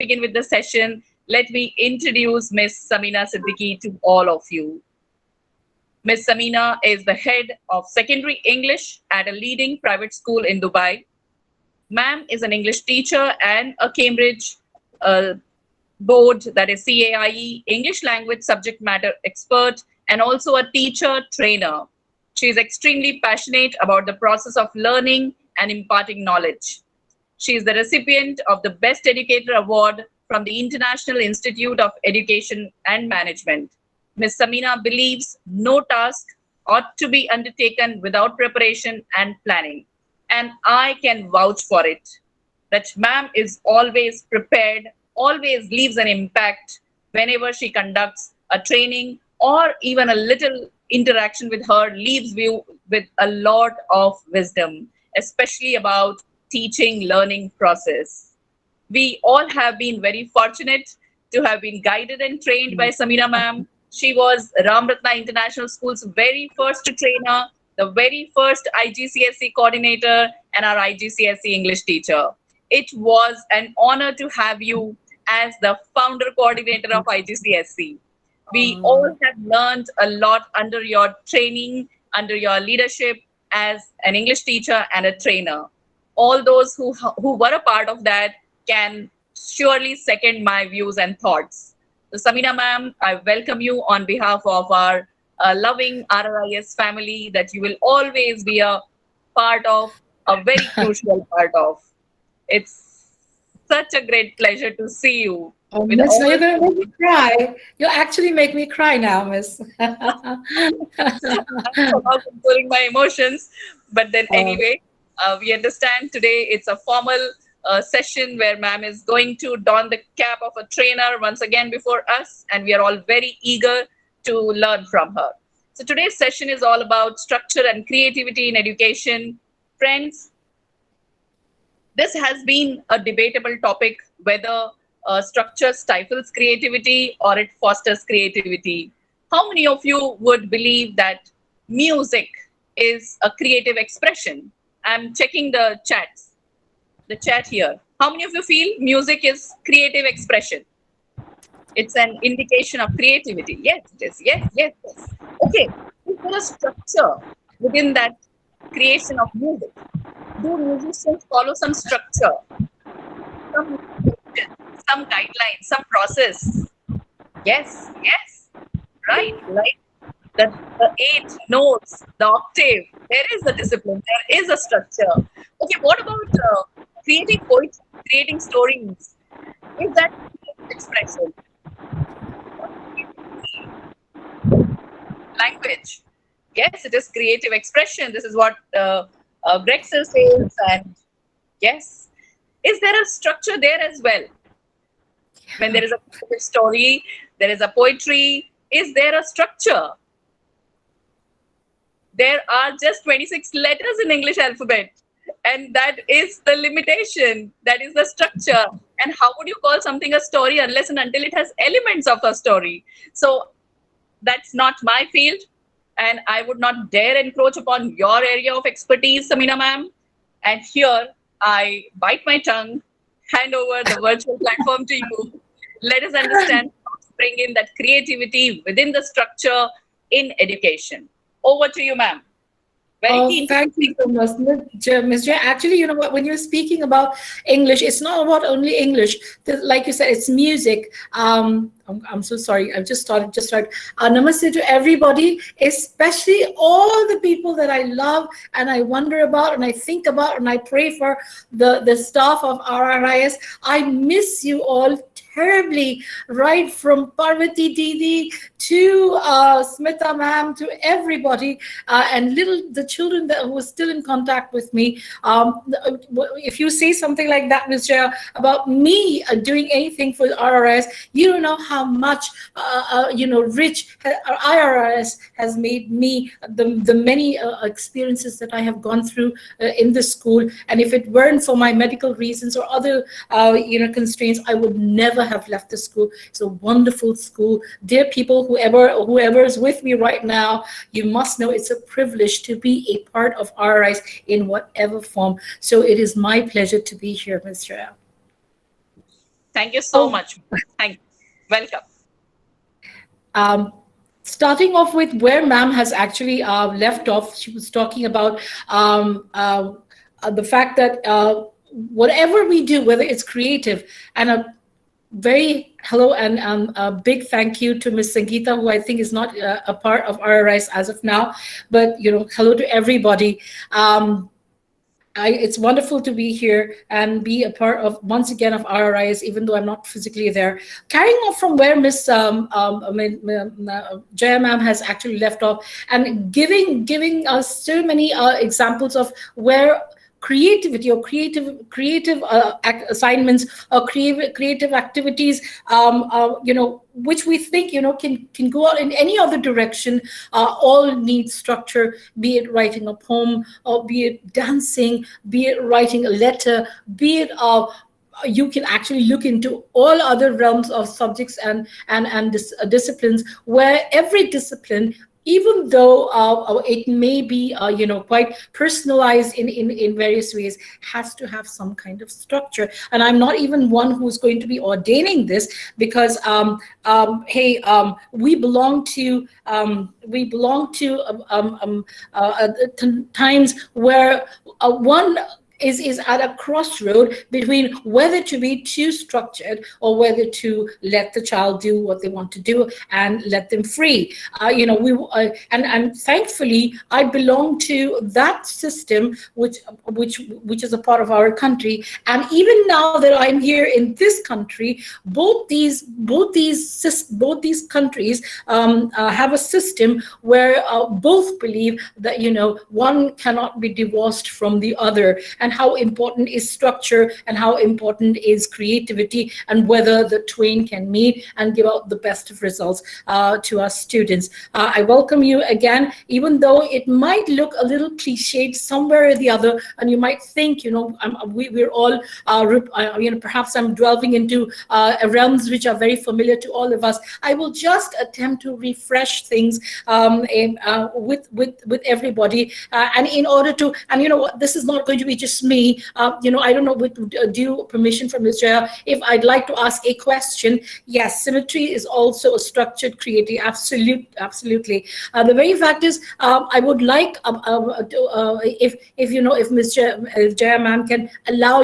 begin with the session, let me introduce Ms Samina Siddiqui to all of you. Ms Samina is the head of secondary English at a leading private school in Dubai. Ma'am is an English teacher and a Cambridge board, that is CAIE, English language subject matter expert, and also a teacher trainer. She is extremely passionate about the process of learning and imparting knowledge. She is the recipient of the Best Educator Award from the International Institute of Education and Management. Ms. Samina believes no task ought to be undertaken without preparation and planning. And I can vouch for it, that ma'am is always prepared, always leaves an impact whenever she conducts a training or even a little interaction with her, leaves you with a lot of wisdom, especially about teaching learning process. We all have been very fortunate to have been guided and trained by Samina ma'am. She was Ratna International School's very first trainer, the very first IGCSE coordinator, and our IGCSE English teacher. It was an honor to have you as the founder coordinator of IGCSE. We all have learned a lot under your training, under your leadership as an English teacher and a trainer. All those who were a part of that can surely second my views and thoughts. So, Samina ma'am, I welcome you on behalf of our loving RRIS family that you will always be a part of, a very crucial part of. It's such a great pleasure to see you. Oh, Miss, now you're going to make me cry. You'll actually make me cry now, Miss. I'm about controlling my emotions, but then anyway, we understand today it's a formal session where ma'am is going to don the cap of a trainer once again before us, and we are all very eager to learn from her. So today's session is all about structure and creativity in education. Friends, this has been a debatable topic, whether structure stifles creativity or it fosters creativity. How many of you would believe that music is a creative expression? I'm checking the chat here. How many of you feel music is creative expression? It's an indication of creativity. Yes, it is. Yes, yes, yes. Okay, is there a structure within that creation of music? Do musicians follow some structure, some guidelines, some process? Yes, yes, right, right. The eight notes, the octave, there is a discipline, there is a structure. Okay, what about creating poetry, creating stories? Is that expression? Language. Yes, it is creative expression. This is what Grexel says. And yes, is there a structure there as well? When there is a story, there is a poetry. Is there a structure? There are just 26 letters in English alphabet. And that is the limitation. That is the structure. And how would you call something a story unless and until it has elements of a story? So that's not my field. And I would not dare encroach upon your area of expertise, Samina ma'am. And here I bite my tongue, hand over the virtual platform to you. Let us understand how to bring in that creativity within the structure in education. Over to you, ma'am. Very keen. Thank you so much, Ms. Jay. Actually, you know what, when you're speaking about English, it's not about only English. Like you said, it's music. I'm so sorry. I've just started. Namaste to everybody, especially all the people that I love and I wonder about and I think about and I pray for, the staff of RRIS. I miss you all terribly, right from Parvati Didi to Smita ma'am, to everybody, and the children that were still in contact with me. If you say something like that, Ms. Jaya, about me doing anything for RRIS, you don't know how much rich IRS has made me, the many experiences that I have gone through in the school. And if it weren't for my medical reasons or other constraints, I would never have left the school. It's a wonderful school. Dear people, whoever is with me right now, you must know it's a privilege to be a part of RRIS in whatever form. So it is my pleasure to be here, Ms. Jaya. Thank you so Oh, much. Thank you. Welcome. um, starting off with where ma'am has actually left off, she was talking about the fact that whatever we do, whether it's creative, and a very hello and a big thank you to Ms. Sangeeta, who I think is not a part of RRIS as of now, but hello to everybody. It's wonderful to be here and be a part of, once again, of RRIS, even though I'm not physically there. Carrying on from where Ms. Jaya ma'am has actually left off, and giving us so many examples of where creativity or creative assignments or creative activities, which we think can go out in any other direction, all need structure, be it writing a poem, or be it dancing, be it writing a letter, be it you can actually look into all other realms of subjects and disciplines, where every discipline, even though it may be quite personalized in various ways, has to have some kind of structure. And I'm not even one who's going to be ordaining this, because hey, we belong to times where one is at a crossroad between whether to be too structured or whether to let the child do what they want to do and let them free. And thankfully I belong to that system, which is a part of our country. And even now that I'm here in this country, both these countries have a system where both believe that one cannot be divorced from the other, and how important is structure and how important is creativity, and whether the twain can meet and give out the best of results to our students. I welcome you again, even though it might look a little cliched somewhere or the other, and you might think, we're all, perhaps I'm delving into realms which are very familiar to all of us. I will just attempt to refresh things with everybody, and in order to, and this is not going to be just me. I don't know, with due permission from Ms. Jaya, if I'd like to ask a question. Yes, symmetry is also a structured creativity. Absolutely. The very fact is, I would like if Ms. Jaya ma'am can allow,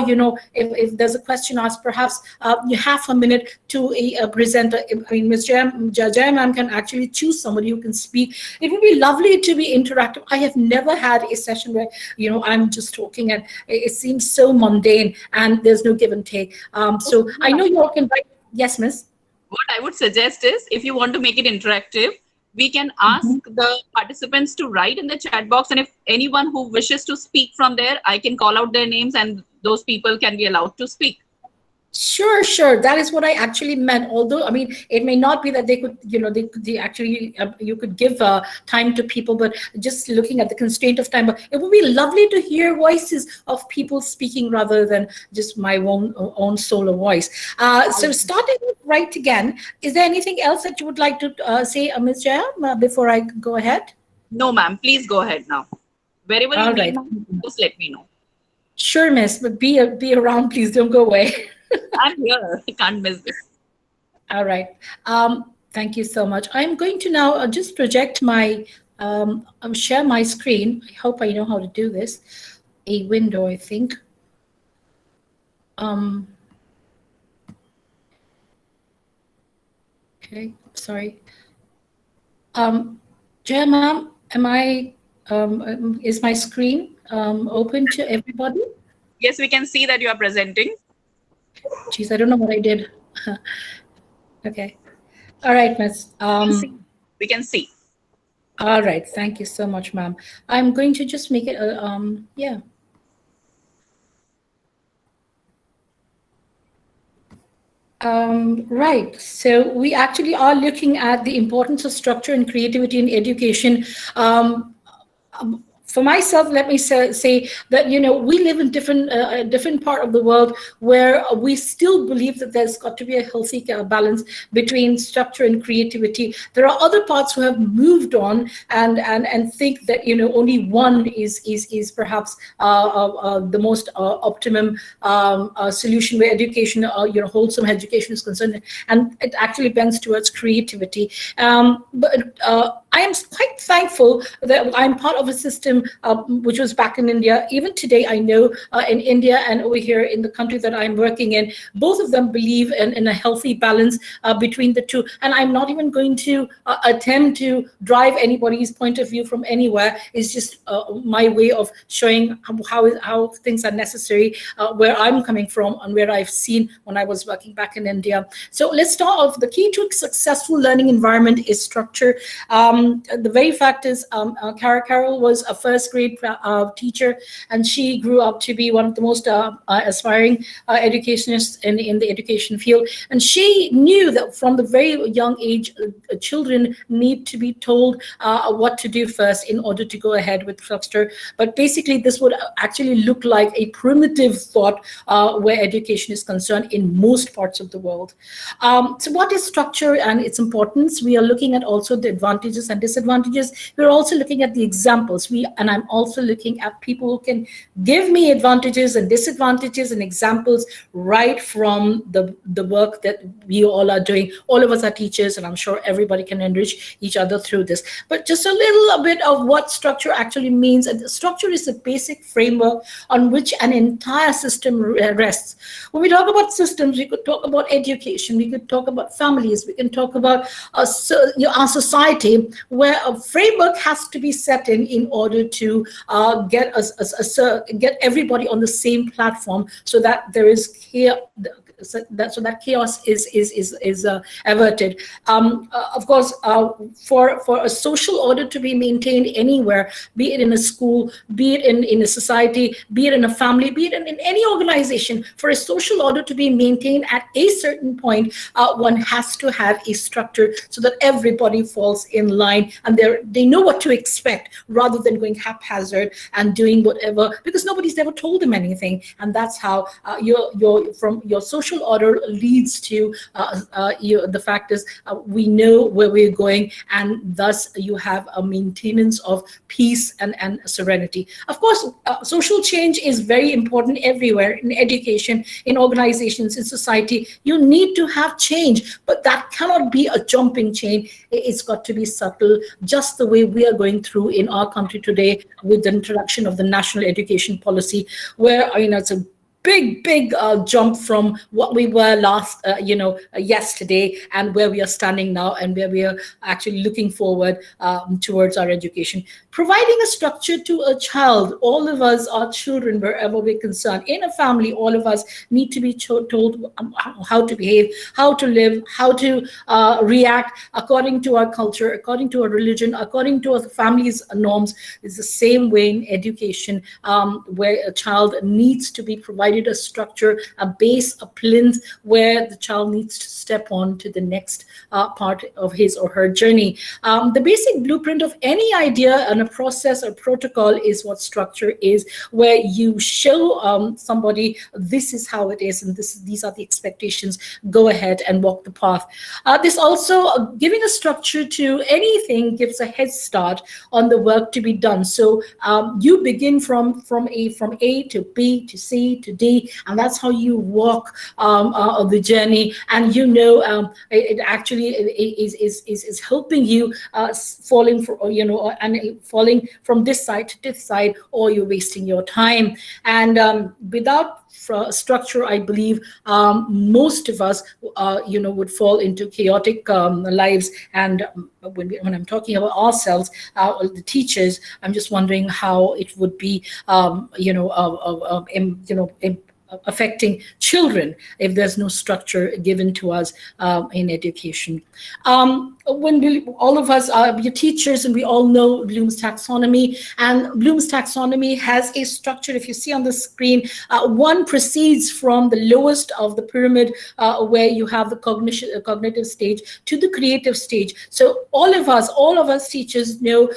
if there's a question asked, perhaps you have a minute to present. I mean, Ms. Jaya ma'am can actually choose somebody who can speak. It would be lovely to be interactive. I have never had a session where I'm just talking and it seems so mundane and there's no give and take. So I know you all can write. Yes, miss. What I would suggest is, if you want to make it interactive, we can ask the participants to write in the chat box, and if anyone who wishes to speak from there, I can call out their names and those people can be allowed to speak. Sure. That is what I actually meant. Although, I mean, it may not be that they could, they actually, you could give time to people, but just looking at the constraint of time. But it would be lovely to hear voices of people speaking rather than just my own solo voice. So starting right again, is there anything else that you would like to say, Ms. Jaya, before I go ahead? No, ma'am. Please go ahead now. Wherever you be, just let me know. Sure, miss. But be around, please. Don't go away. I'm here. I can't miss this. All right. Thank you so much. I'm going to now just project my, share my screen. I hope I know how to do this. A window, I think. Okay, sorry. Jaya ma'am, is my screen open to everybody? Yes, we can see that you are presenting. Geez, I don't know what I did. Okay. All right, miss. We can see. All right. Thank you so much, ma'am. I'm going to just make it yeah. Right. So we actually are looking at the importance of structure and creativity in education. for myself, let me say that, we live in different part of the world where we still believe that there's got to be a healthy balance between structure and creativity. There are other parts who have moved on and think that, only one is perhaps the most optimum solution where education, wholesome education is concerned, and it actually bends towards creativity. But I am quite thankful that I'm part of a system which was back in India. Even today, I know in India and over here in the country that I'm working in, both of them believe in a healthy balance between the two. And I'm not even going to attempt to drive anybody's point of view from anywhere. It's just my way of showing how things are necessary, where I'm coming from and where I've seen when I was working back in India. So let's start off. The key to a successful learning environment is structure. The very fact is, Carol was a first grade teacher, and she grew up to be one of the most aspiring educationists in the education field. And she knew that from the very young age, children need to be told what to do first in order to go ahead with structure. But basically, this would actually look like a primitive thought where education is concerned in most parts of the world. So what is structure and its importance? We are looking at also the advantages and disadvantages. We're also looking at the examples. And I'm also looking at people who can give me advantages and disadvantages and examples right from the work that we all are doing. All of us are teachers, and I'm sure everybody can enrich each other through this. But just a little bit of what structure actually means. And structure is the basic framework on which an entire system rests. When we talk about systems, we could talk about education, we could talk about families, we can talk about our society, where a framework has to be set in order to get everybody on the same platform, so that there is so that chaos is averted. Of course, for a social order to be maintained anywhere, be it in a school, be it in a society, be it in a family, be it in any organization, for a social order to be maintained at a certain point, one has to have a structure so that everybody falls in line and they know what to expect, rather than going haphazard and doing whatever, because nobody's ever told them anything. And that's how your social order leads to the fact is we know where we're going, and thus you have a maintenance of peace and serenity. Of course, social change is very important everywhere, in education, in organizations, in society. You need to have change, but that cannot be a jumping chain. It's got to be subtle, just the way we are going through in our country today with the introduction of the national education policy, where it's a big jump from what we were yesterday, and where we are standing now, and where we are actually looking forward towards our education. Providing a structure to a child. All of us are children wherever we're concerned. In a family, all of us need to be told how to behave, how to live, how to react according to our culture, according to our religion, according to our family's norms. It's the same way in education, where a child needs to be provided a structure, a base, a plinth, where the child needs to step on to the next part of his or her journey. The basic blueprint of any idea and a process or protocol is what structure is, where you show somebody this is how it is, and these are the expectations. Go ahead and walk the path. This also, giving a structure to anything gives a head start on the work to be done. So you begin from A to B to C to D, and that's how you walk the journey. And it actually is helping you falling from this side to this side, or you're wasting your time. And without structure, I believe most of us would fall into chaotic lives. And when I'm talking about ourselves, the teachers, I'm just wondering how it would be affecting children if there's no structure given to us in education. All of us are teachers, and we all know Bloom's taxonomy. And Bloom's taxonomy has a structure. If you see on the screen, one proceeds from the lowest of the pyramid, where you have the cognitive stage, to the creative stage. So all of us teachers know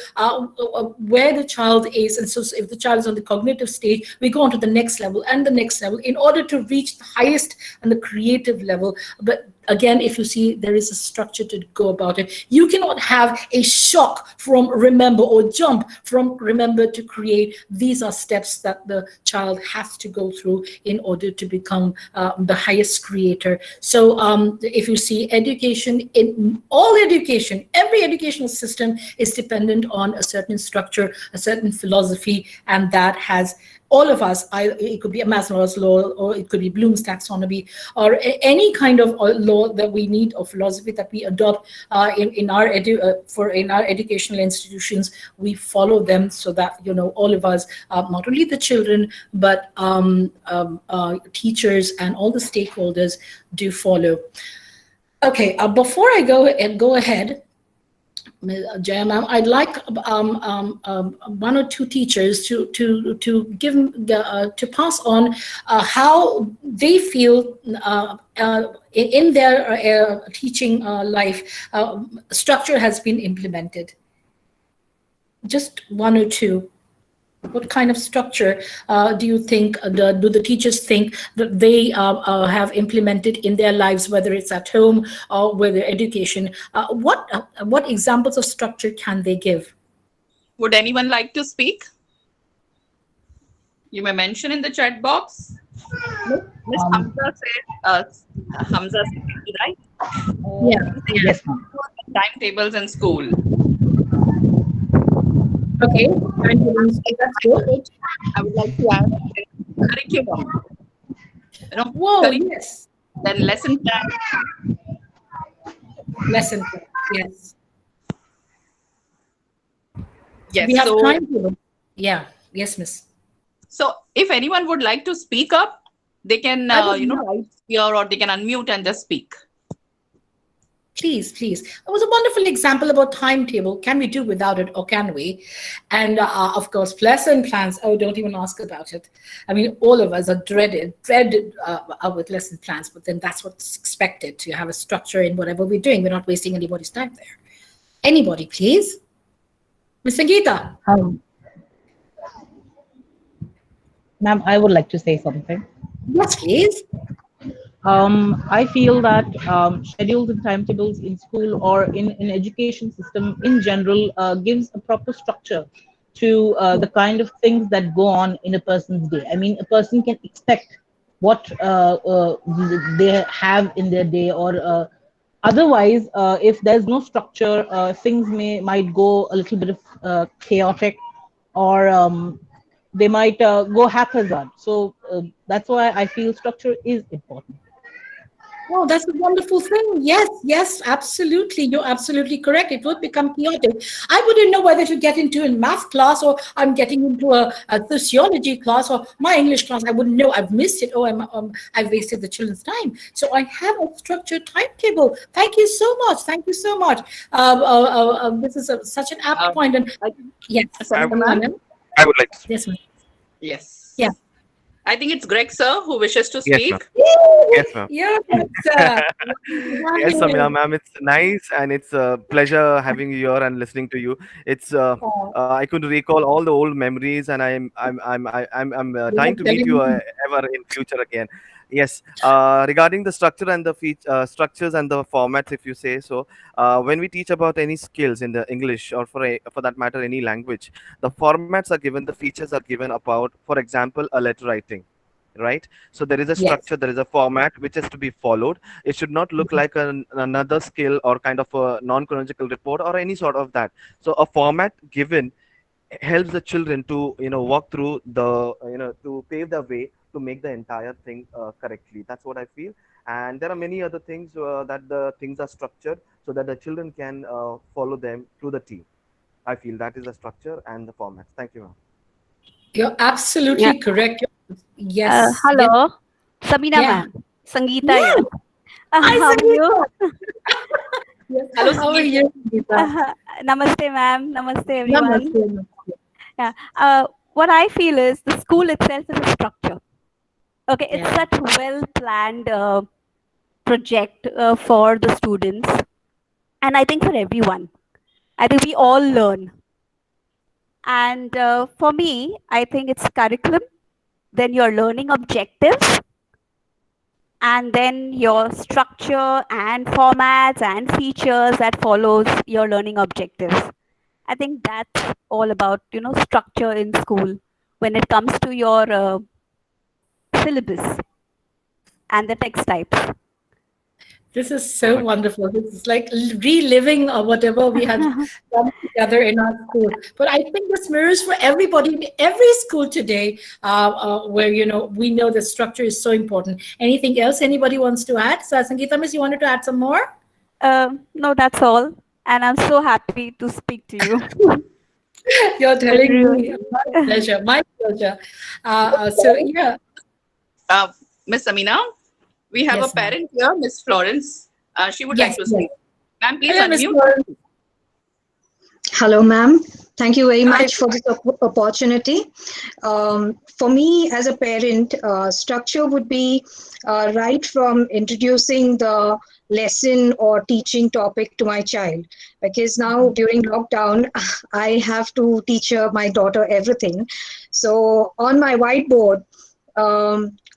where the child is. And so if the child is on the cognitive stage, we go on to the next level and the next level in order to reach the highest and the creative level. But again, if you see, there is a structure to go about it. You cannot have a shock from remember or jump from remember to create. These are steps that the child has to go through in order to become the highest creator. So if you see, education, in all education, every educational system is dependent on a certain structure, a certain philosophy, and that has all of us. It could be a Maslow's law, or it could be Bloom's taxonomy, or any kind of law that we need, or philosophy that we adopt in our educational institutions. We follow them so that all of us, not only the children, but teachers and all the stakeholders do follow. Okay, before I go ahead, Jaya ma'am, I'd like one or two teachers to give to pass on how they feel in their teaching life structure has been implemented. Just one or two. What kind of structure do you think, do the teachers think that they have implemented in their lives, whether it's at home or whether education? What examples of structure can they give? Would anyone like to speak? You may mention in the chat box. Ms. Hamza said, Hamza Siddiqui, right? Yes, ma'am. Timetables in school. Okay, that's good. I would like to add curriculum. Whoa, Curriculum, yes. then lesson plan. Lesson plan, yes. Yes. We have So, time. Yeah. Yes, miss. so if anyone would like to speak up, they can write here, or they can unmute and just speak. Please. It was a wonderful example about timetable. Can we do without it, or can we? And of course, lesson plans. Oh, don't even ask about it. I mean, all of us are dreaded with lesson plans, but then that's what's expected, to have a structure in whatever we're doing. We're not wasting anybody's time there. Anybody, please? Ms. Sangeeta. Ma'am, I would like to say something. Yes, please. I feel that schedules and timetables in school or in education system in general gives a proper structure to the kind of things that go on in a person's day. I mean, a person can expect what they have in their day, or otherwise, if there's no structure, things might go a little bit of chaotic, or they might go haphazard. So that's why I feel structure is important. Oh, that's a wonderful thing. Yes, absolutely. You're absolutely correct. It would become chaotic. I wouldn't know whether to get into a math class, or I'm getting into a sociology class, or my English class. I wouldn't know. I've missed it. Oh, I've wasted the children's time. So I have a structured timetable. Thank you so much. This is such an apt point. And yes, I would like to speak. Yes, ma'am. Yes. Yeah. I think it's Greg, sir, who wishes to Yes, speak. ma'am. Yes, ma'am. Yes, Yes, Samina ma'am, it's nice and it's a pleasure having you here and listening to you. It's I could recall all the old memories, and I'm dying to meet you ever in future again. Yes, regarding the structure and the structures and the formats, if you say so, when we teach about any skills in the English, or for that matter any language, the formats are given, the features are given about, for example, a letter writing, right? So there is a structure, there is a format which is to be followed. It should not look like another skill or kind of a non-chronological report or any sort of that. So a format given helps the children to walk through the to pave the way to make the entire thing correctly. That's what I feel. And there are many other things that the things are structured so that the children can follow them to the T. I feel that is the structure and the format. Thank you, ma'am. You're absolutely correct. You're Yes, yes, Hello, Samina yeah. ma'am. Sangeeta Yes, here. hi How are you? Sangeeta. Yes, Hello, how are Sangeeta. you, Sangeeta? Namaste, ma'am. Namaste, everyone. Namaste. Namaste. Yeah. What I feel is the school itself is a structure. Okay, it's Yeah. such a well planned project for the students, and I think for everyone. I think we all learn. And for me, I think it's curriculum, then your learning objectives, and then your structure and formats and features that follows your learning objectives. I think that's all about structure in school when it comes to your syllabus and the text types. This is so Perfect. wonderful. This is like reliving whatever we had done together in our school. But I think this mirrors for everybody in every school today, where we know the structure is so important. Anything else anybody wants to add? So, Sangeeta, Miss, you wanted to add some more? No, that's all, and I'm so happy to speak to you. You're telling me. Really. My pleasure. My pleasure. So yeah. Uh, Ms. Samina, we have a Yes, ma'am. parent here, Miss Florence. She would like Yes, to yes. speak. Ma'am, please Hello, Miss unmute. Lauren. Hello, ma'am. Thank you very Hi. much for this opportunity. For me, as a parent, structure would be right from introducing the lesson or teaching topic to my child. Because now during lockdown, I have to teach my daughter everything. So on my whiteboard,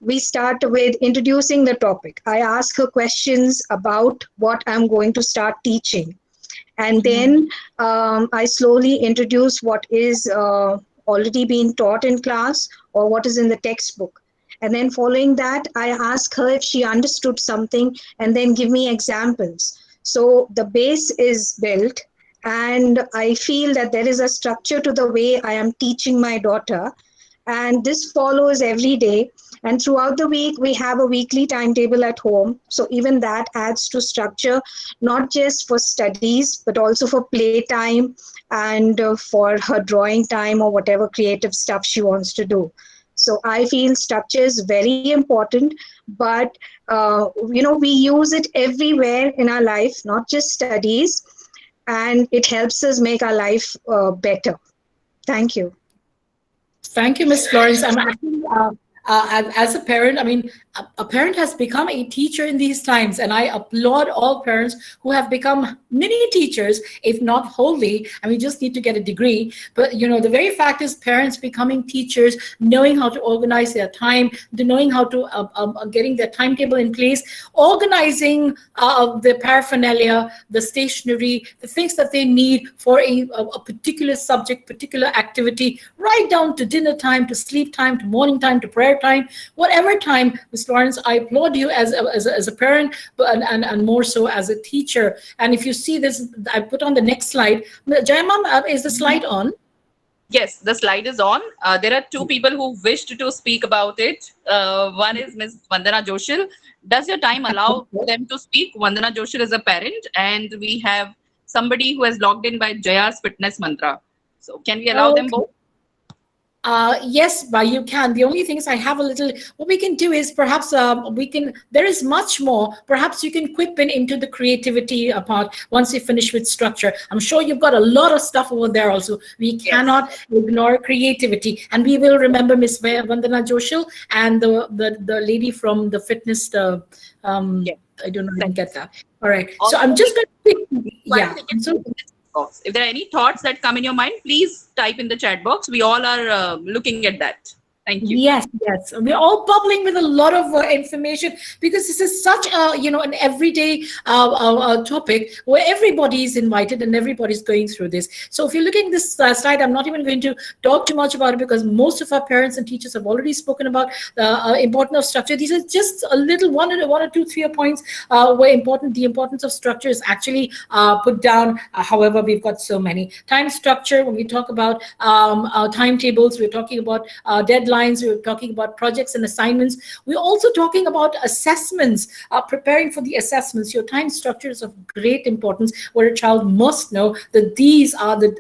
we start with introducing the topic. I ask her questions about what I'm going to start teaching, and then I slowly introduce what is already being taught in class or what is in the textbook. And then following that, I ask her if she understood something and then give me examples. So the base is built, and I feel that there is a structure to the way I am teaching my daughter, and this follows every day. And throughout the week we have a weekly timetable at home, so even that adds to structure, not just for studies but also for playtime and for her drawing time or whatever creative stuff she wants to do. So I feel structure is very important, but we use it everywhere in our life, not just studies, and it helps us make our life better. Thank you. Thank you, Miss Florence. I'm actually, as a parent, I mean, a parent has become a teacher in these times, and I applaud all parents who have become mini teachers, if not wholly. I mean, just need to get a degree. But the very fact is, parents becoming teachers, knowing how to organize their time, knowing how to getting their timetable in place, organizing the paraphernalia, the stationery, the things that they need for a particular subject, particular activity, right down to dinner time, to sleep time, to morning time, to prayer time, whatever time. Ms. Lawrence, I applaud you as a parent, but and more so as a teacher. And if you see this, I put on the next slide. Jaya ma'am, is the slide on? Yes, the slide is on. There are two people who wished to speak about it. One is Ms. Vandana Joshil. Does your time allow them to speak? Vandana Joshil is a parent, and we have somebody who has logged in by Jaya's Fitness Mantra. So, can we allow them Okay. both? Yes, but you can. The only thing is I have a little, what we can do is perhaps there is much more. Perhaps you can quip in into the creativity part once you finish with structure. I'm sure you've got a lot of stuff over there also. We Yes. cannot ignore creativity. And we will remember Miss Vandana Joshil and the lady from the fitness, Yes. I don't know, I didn't Thank get that. All right. So Also, I'm just going to pick, while yeah. they can So type in the chat box. If there are any thoughts that come in your mind, please type in the chat box. We all are looking at that. Thank you. yes, yes, we're all bubbling with a lot of information because this is such a an everyday topic where everybody is invited and everybody's going through this. So if you're looking at this slide, I'm not even going to talk too much about it because most of our parents and teachers have already spoken about the importance of structure. These are just a little one or two, three points where the importance of structure is actually put down. However, we've got so many time structure when we talk about timetables. We're talking about deadlines. deadlines, we're talking about projects and assignments. We're also talking about assessments, preparing for the assessments. Your time structure is of great importance, where a child must know that these are the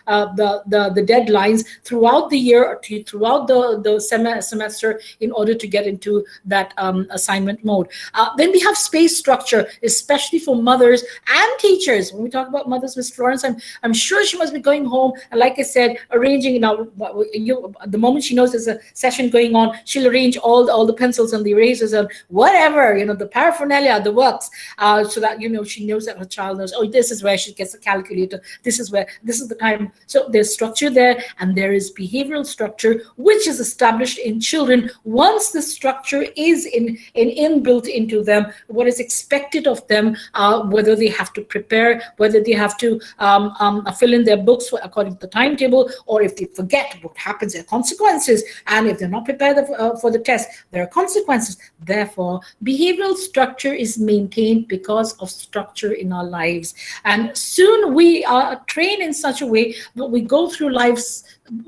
the deadlines throughout the year or throughout the semester in order to get into that assignment mode. Then we have space structure, especially for mothers and teachers. When we talk about mothers, Ms. Florence, I'm sure she must be going home and, like I said, arranging. The moment she knows there's a session going on, she'll arrange all the pencils and the erasers and whatever, the paraphernalia, the works, so that she knows that her child knows, oh, this is where she gets a calculator, this is the time. So there's structure there, and there is behavioral structure, which is established in children once the structure is inbuilt into them, what is expected of them, whether they have to prepare, whether they have to fill in their books according to the timetable, or if they forget, what happens, there are consequences, and if they're not prepared for the test, there are consequences. Therefore, behavioral structure is maintained because of structure in our lives, and soon we are trained in such a way that we go through life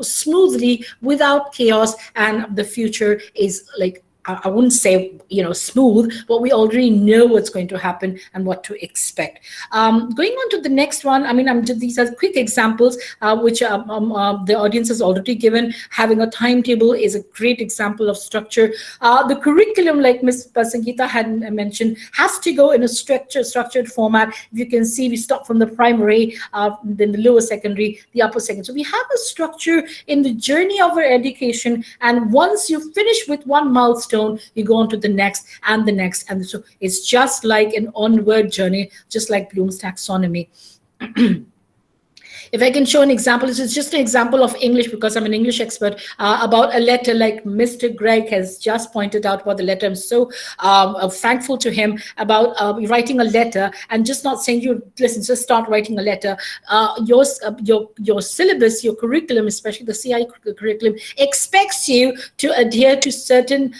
smoothly without chaos, and the future is like, I wouldn't say smooth, but we already know what's going to happen and what to expect. Going on to the next one, these are quick examples which the audience has already given. Having a timetable is a great example of structure. The curriculum, like Ms. Sangeeta had mentioned, has to go in a structured format. If you can see, we start from the primary, then the lower secondary, the upper secondary. So we have a structure in the journey of our education, and once you finish with one milestone, you go on to the next and the next, and so it's just like an onward journey, just like Bloom's taxonomy. If I can show an example, this is just an example of English because I'm an English expert, about a letter, like Mr. Greg has just pointed out about the letter. I'm so thankful to him about writing a letter and just not saying, listen, just start writing a letter. Your syllabus, your curriculum, especially the CI curriculum, expects you to adhere to certain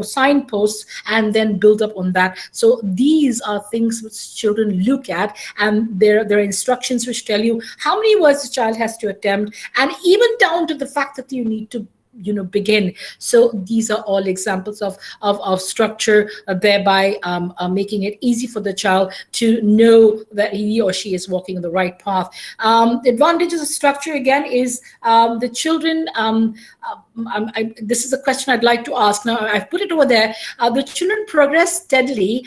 signposts and then build up on that. So these are things which children look at, and there are instructions which tell you how many words the child has to attempt, and even down to the fact that you need to begin. So these are all examples of structure, thereby making it easy for the child to know that he or she is walking on the right path. The advantages of structure, again, is the children, this is a question I'd like to ask. Now, I've put it over there. The children progress steadily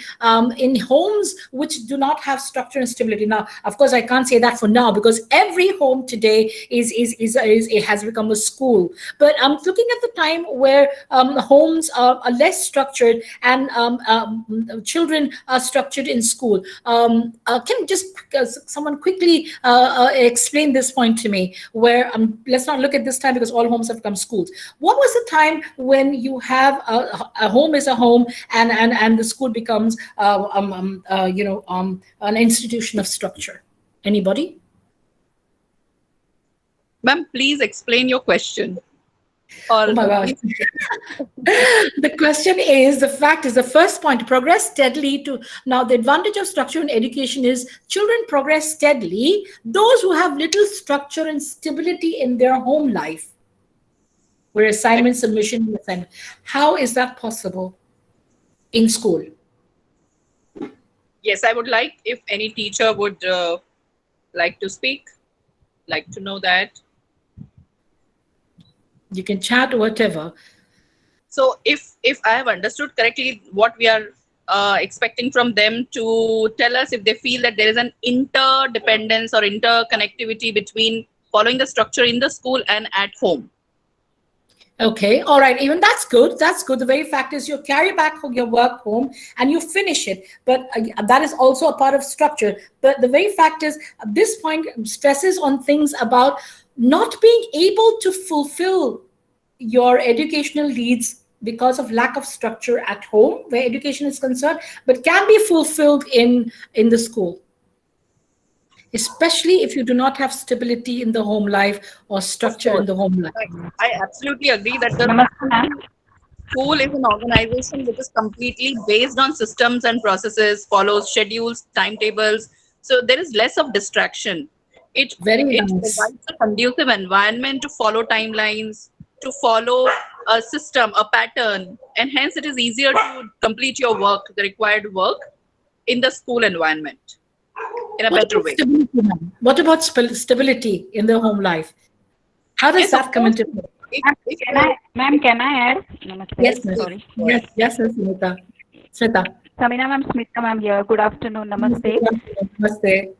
in homes which do not have structure and stability. Now, of course, I can't say that for now, because every home today it has become a school. But I'm looking at the time where homes are less structured and children are structured in school. Can just someone quickly explain this point to me, where let's not look at this time because all homes have become schools. What was the time when you have a home is a home and the school becomes an institution of structure? Anybody? Ma'am, please explain your question. Oh my gosh. The question is, the fact is, the first point, progress steadily to, now the advantage of structure in education is children progress steadily, those who have little structure and stability in their home life, where assignment, submission, assignment. How is that possible in school? Yes, I would like if any teacher would like to speak, like to know that. You can chat or whatever. So if I have understood correctly, what we are expecting from them to tell us if they feel that there is an interdependence or interconnectivity between following the structure in the school and at home. Okay, all right, even that's good. That's good. The very fact is you carry back your work home and you finish it, but that is also a part of structure. But the very fact is, at this point, stresses on things about not being able to fulfill your educational needs because of lack of structure at home, where education is concerned, but can be fulfilled in the school, especially if you do not have stability in the home life or structure in the home life. I absolutely agree that the school is an organization which is completely based on systems and processes, follows schedules, timetables. So there is less of distraction. It Very nice. provides a conducive environment to follow timelines, to follow a system, a pattern, and hence it is easier to complete your work, the required work, in the school environment in a better way. Stability, ma'am? What about stability in the home life? How does Yes, that of come course. into play? Ma'am, can I add? Namaste. Yes, ma'am. Sorry. Yes, Smita. Smita. Samina ma'am, Smita ma'am here. Good afternoon. Namaste. Namaste.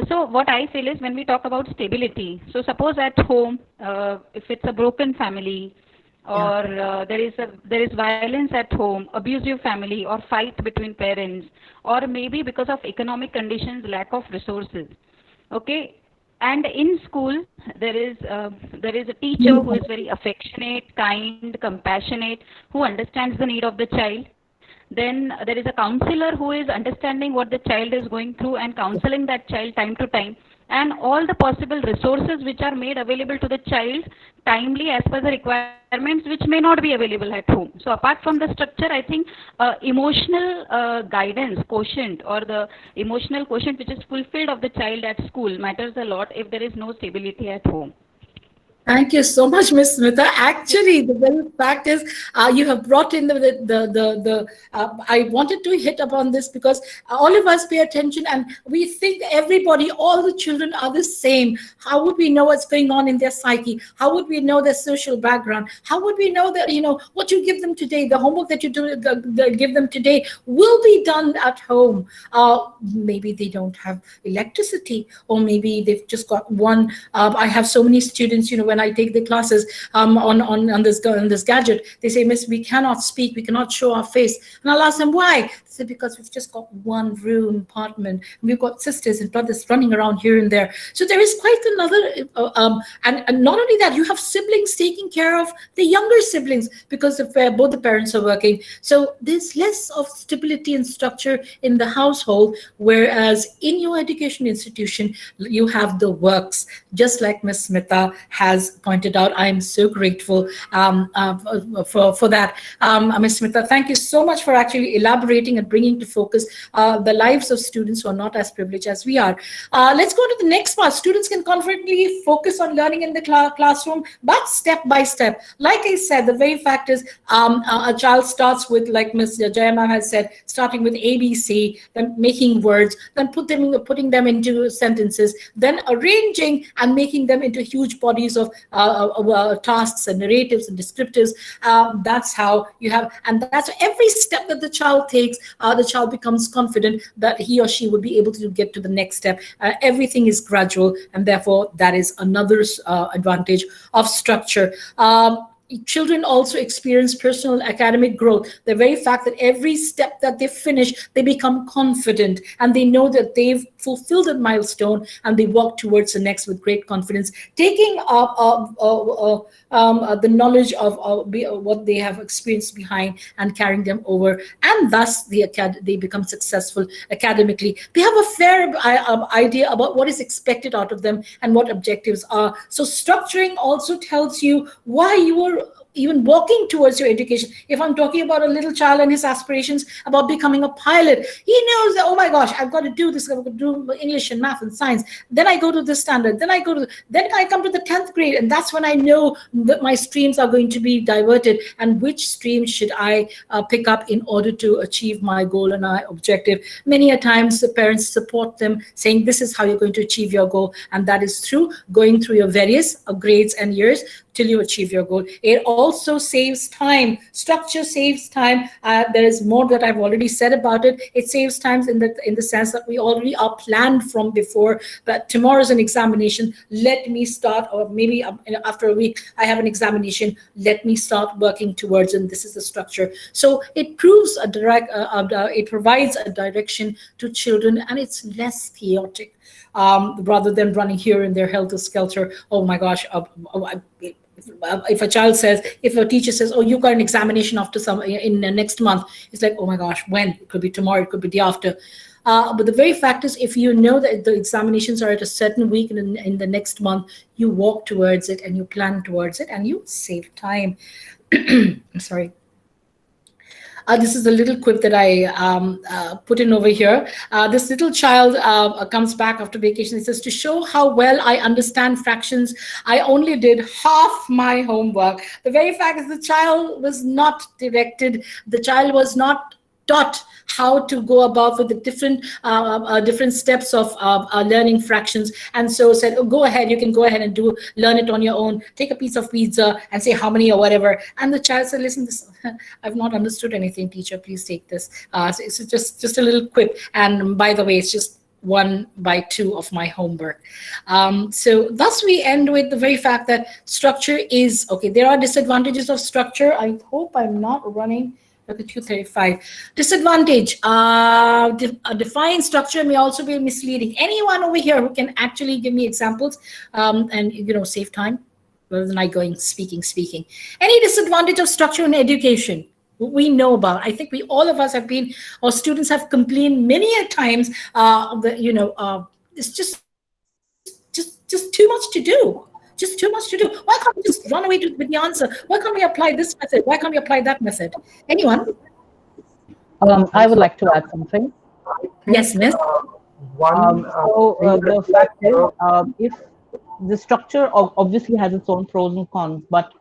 So what I feel is when we talk about stability, so suppose at home, if it's a broken family, or there is violence at home, abusive family, or fight between parents, or maybe because of economic conditions, lack of resources. Okay, and in school there is a teacher who is very affectionate, kind, compassionate, who understands the need of the child. Then there is a counselor who is understanding what the child is going through and counseling that child time to time, and all the possible resources which are made available to the child timely as per the requirements, which may not be available at home. So apart from the structure, I think emotional guidance quotient, or the emotional quotient which is fulfilled of the child at school, matters a lot if there is no stability at home. Thank you so much, Ms. Smita. Actually, the very fact is, you have brought in I wanted to hit upon this because all of us pay attention and we think everybody, all the children are the same. How would we know what's going on in their psyche? How would we know their social background? How would we know that, what you give them today, the homework that you give them today will be done at home? Maybe they don't have electricity, or maybe they've just got one. I have so many students, when I take the classes on this gadget, they say, Miss, we cannot speak, we cannot show our face. And I'll ask them why. They say, because we've just got one room apartment. We've got sisters and brothers running around here and there. So there is quite another, and not only that, you have siblings taking care of the younger siblings because of both the parents are working. So there's less of stability and structure in the household, whereas in your education institution, you have the works, just like Ms. Smita has pointed out. I am so grateful for that. Ms. Smita, thank you so much for actually elaborating and bringing to focus the lives of students who are not as privileged as we are. Let's go to the next part. Students can confidently focus on learning in the classroom, but step by step. Like I said, the very fact is a child starts with, like Ms. Jaya ma'am has said, starting with ABC, then making words, then putting them into sentences, then arranging and making them into huge bodies of tasks and narratives and descriptives. That's how you have, and that's every step that the child takes, the child becomes confident that he or she will be able to get to the next step. Everything is gradual, and therefore that is another advantage of structure. Children also experience personal academic growth. The very fact that every step that they finish, they become confident and they know that they've fulfilled a milestone and they walk towards the next with great confidence, taking the knowledge of what they have experienced behind and carrying them over, and thus they become successful academically. They have a fair idea about what is expected out of them and what objectives are. So structuring also tells you why you are even walking towards your education. If I'm talking about a little child and his aspirations about becoming a pilot, he knows that, oh my gosh, I've got to do this, I've got to do English and math and science. Then I go to this standard, then I come to the 10th grade, and that's when I know that my streams are going to be diverted and which stream should I pick up in order to achieve my goal and my objective. Many a times the parents support them, saying this is how you're going to achieve your goal, and that is through going through your various grades and years till you achieve your goal. It also saves time. Structure saves time. There is more that I've already said about it. It saves time in the sense that we already are planned from before. But tomorrow's an examination. Let me start, or maybe after a week I have an examination. Let me start working towards, and this is the structure. So it proves it provides a direction to children, and it's less chaotic. Rather than running here and there helter-skelter. Oh my gosh, if a teacher says, oh, you got an examination in next month, it's like, oh my gosh, when? It could be tomorrow, it could be the after. But the very fact is, if you know that the examinations are at a certain week in the next month, you walk towards it and you plan towards it and you save time. I'm sorry. This is a little quip that I put in over here. This little child comes back after vacation. It says, to show how well I understand fractions, I only did half my homework. The very fact is the child was not directed, the child was not taught how to go about with the different steps of learning fractions, and so said, oh, go ahead, you can go ahead and learn it on your own, take a piece of pizza and say how many or whatever. And the child said, listen, this I've not understood anything, teacher, please take this. So it's just a little quip, and by the way, it's just 1/2 of my homework. So thus we end with the very fact that structure is okay. There are disadvantages of structure. I hope I'm not running. Okay, 235. Disadvantage, a defined structure may also be misleading. Anyone over here who can actually give me examples and save time rather than I going speaking. Any disadvantage of structure in education we know about? I think all of us have been, or students have complained many a times it's just too much to do. Just too much to do. Why can't we just run away with the answer? Why can't we apply this method? Why can't we apply that method? Anyone? I would like to add something. Yes, Miss. The fact is, if the structure obviously has its own pros and cons, but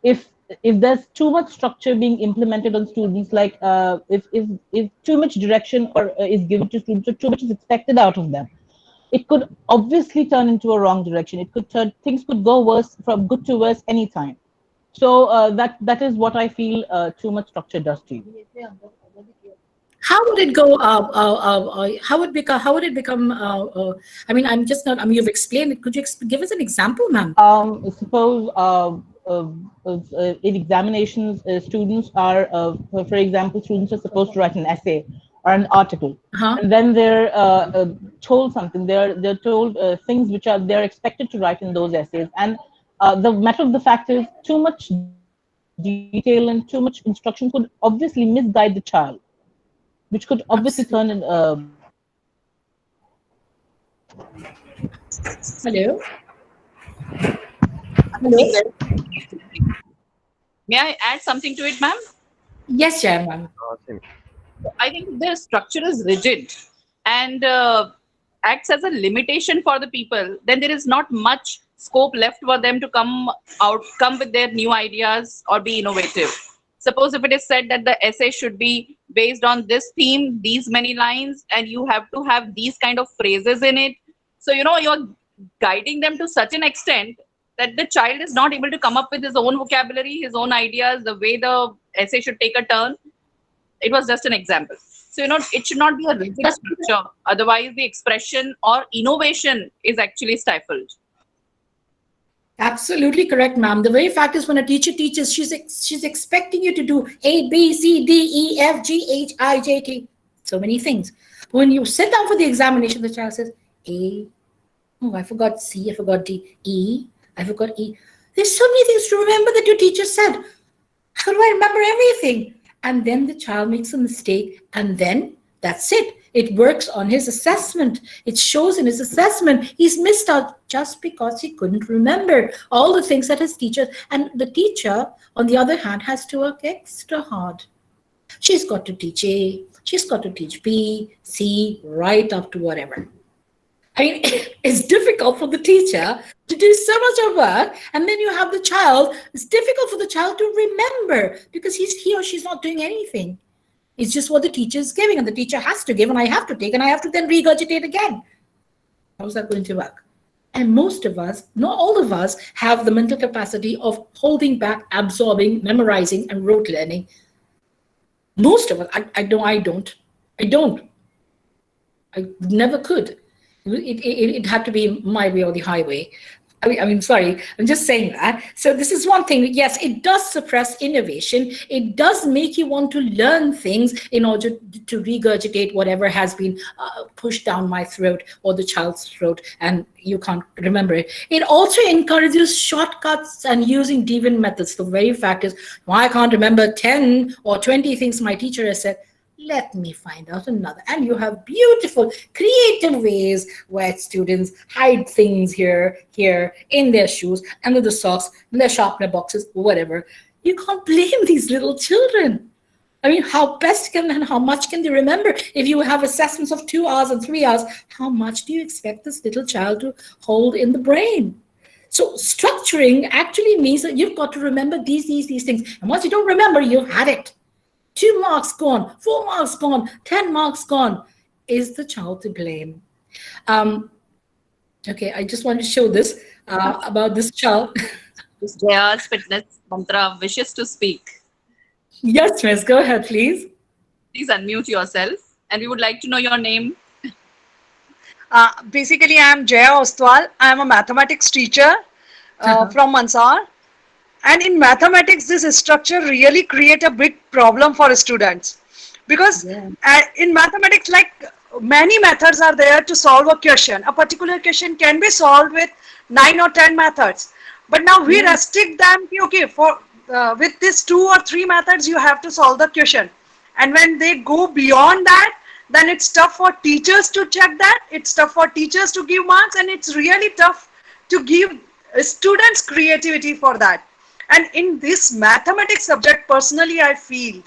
if there's too much structure being implemented on students, like if too much direction is given to students, or too much is expected out of them, it could obviously turn into a wrong direction. Things could go worse, from good to worse anytime. So that is what I feel too much structure does to you. How would it go? How would it become? I mean, I'm just not. I mean, you've explained it. Could you give us an example, ma'am? Suppose in examinations, students are, for example, students are supposed to write an essay or an article, and then they're told something. They're told things which they're expected to write in those essays, and the matter of the fact is, too much detail and too much instruction could obviously misguide the child, which could obviously turn in. Hello. May I add something to it, ma'am? Yes, Jaya, ma'am. I think the structure is rigid and acts as a limitation for the people. Then there is not much scope left for them to come with their new ideas or be innovative. Suppose if it is said that the essay should be based on this theme, these many lines, and you have to have these kind of phrases in it. So, you're guiding them to such an extent that the child is not able to come up with his own vocabulary, his own ideas, the way the essay should take a turn. It was just an example. So, it should not be a rigid structure. Otherwise, the expression or innovation is actually stifled. Absolutely correct, ma'am. The very fact is, when a teacher teaches, she's expecting you to do A, B, C, D, E, F, G, H, I, J, K. So many things. When you sit down for the examination, the child says, A, oh, I forgot C, I forgot D, E, I forgot E. There's so many things to remember that your teacher said. How do I remember everything? And then the child makes a mistake, and then that's it. It works on his assessment. It shows in his assessment. He's missed out just because he couldn't remember all the things that his teacher, and the teacher, on the other hand, has to work extra hard. She's got to teach A, she's got to teach B, C, right up to whatever. I mean, it's difficult for the teacher to do so much of work, and then you have the child. It's difficult for the child to remember because he or she's not doing anything. It's just what the teacher is giving, and the teacher has to give, and I have to take, and I have to then regurgitate again. How's that going to work? And most of us, not all of us, have the mental capacity of holding back, absorbing, memorizing, and rote learning. Most of us, I don't. I never could. It had to be my way or the highway. I mean, sorry, I'm just saying that. So this is one thing. Yes, it does suppress innovation. It does make you want to learn things in order to regurgitate whatever has been pushed down my throat or the child's throat, and you can't remember it. It also encourages shortcuts and using deviant methods. The very fact is, well, I can't remember 10 or 20 things my teacher has said. Let me find out another. And you have beautiful, creative ways where students hide things here, in their shoes, under the socks, in their sharpener boxes, whatever. You can't blame these little children. I mean, how best can and how much can they remember? If you have assessments of 2 hours and 3 hours, how much do you expect this little child to hold in the brain? So structuring actually means that you've got to remember these things. And once you don't remember, you've had it. 2 marks gone, 4 marks gone, 10 marks gone. Is the child to blame? Okay, I just want to show this about this child. Jaya's fitness mantra wishes to speak. Yes, Miss, go ahead, please. Please unmute yourself. And we would like to know your name. Basically, I am Jaya Ostwal. I am a mathematics teacher from Mansar. And in mathematics, this structure really create a big problem for students. Because in mathematics, like many methods are there to solve a question. A particular question can be solved with 9 or 10 methods. But now we restrict them, okay, for with these 2 or 3 methods, you have to solve the question. And when they go beyond that, then it's tough for teachers to check that. It's tough for teachers to give marks, and it's really tough to give students creativity for that. And in this mathematics subject, personally, I feel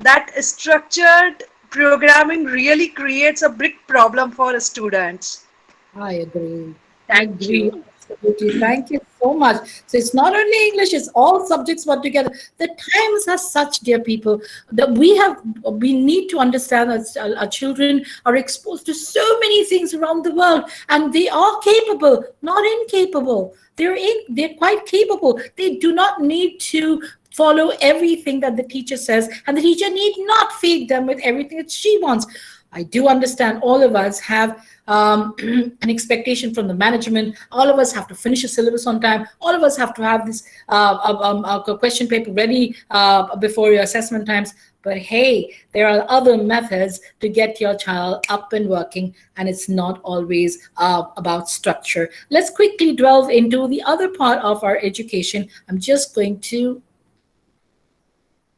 that structured programming really creates a big problem for students. I agree. Thank you. Absolutely. Thank you so much. So it's not only English, it's all subjects put together. The times are such, dear people, that we need to understand that our children are exposed to so many things around the world, and they are capable, not incapable. They're quite capable. They do not need to follow everything that the teacher says, and the teacher need not feed them with everything that she wants. I do understand all of us have an expectation from the management. All of us have to finish a syllabus on time. All of us have to have this question paper ready before your assessment times. But hey, there are other methods to get your child up and working, and it's not always about structure. Let's quickly delve into the other part of our education. I'm just going to,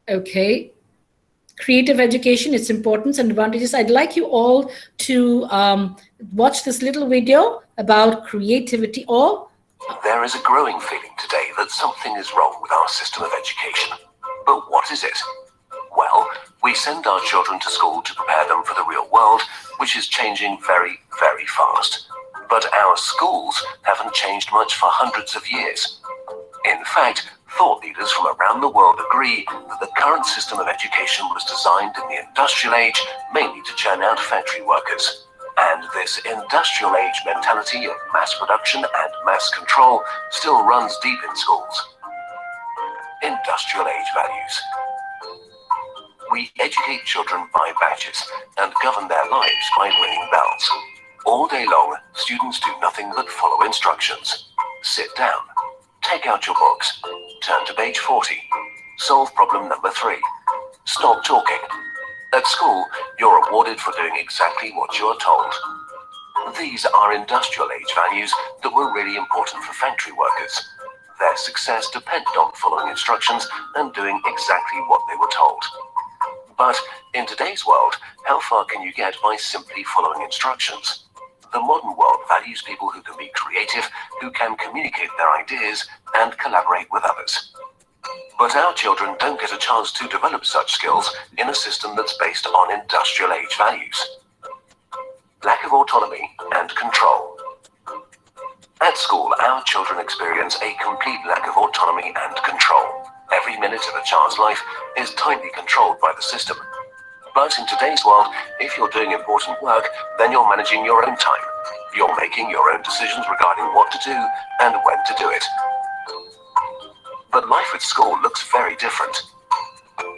okay. Creative education, its importance and advantages. I'd like you all to watch this little video about creativity. There is a growing feeling today that something is wrong with our system of education. But what is it? Well, we send our children to school to prepare them for the real world, which is changing very, very fast. But our schools haven't changed much for hundreds of years. In fact, thought leaders from around the world agree that the current system of education was designed in the industrial age mainly to churn out factory workers. And this industrial age mentality of mass production and mass control still runs deep in schools. Industrial age values. We educate children by batches and govern their lives by ringing bells. All day long, students do nothing but follow instructions. Sit down. Take out your books. Turn to page 40. Solve problem number 3. Stop talking. At school, you're awarded for doing exactly what you're told. These are industrial age values that were really important for factory workers. Their success depended on following instructions and doing exactly what they were told. But in today's world, how far can you get by simply following instructions? The modern world values people who can be creative, who can communicate their ideas and collaborate with others. But our children don't get a chance to develop such skills in a system that's based on industrial age values. Lack of autonomy and control. At school, our children experience a complete lack of autonomy and control. Every minute of a child's life is tightly controlled by the system. But in today's world, if you're doing important work, then you're managing your own time. You're making your own decisions regarding what to do and when to do it. But life at school looks very different.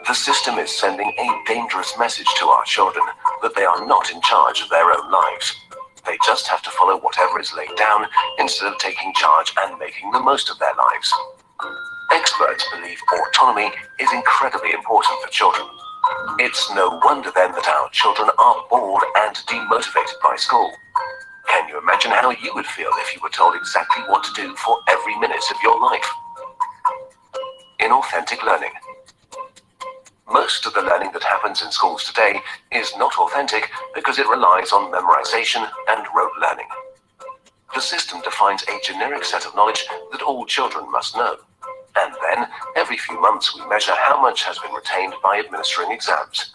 The system is sending a dangerous message to our children that they are not in charge of their own lives. They just have to follow whatever is laid down instead of taking charge and making the most of their lives. Experts believe autonomy is incredibly important for children. It's no wonder then that our children are bored and demotivated by school. Can you imagine how you would feel if you were told exactly what to do for every minute of your life? Inauthentic learning. Most of the learning that happens in schools today is not authentic because it relies on memorization and rote learning. The system defines a generic set of knowledge that all children must know. And then, every few months, we measure how much has been retained by administering exams.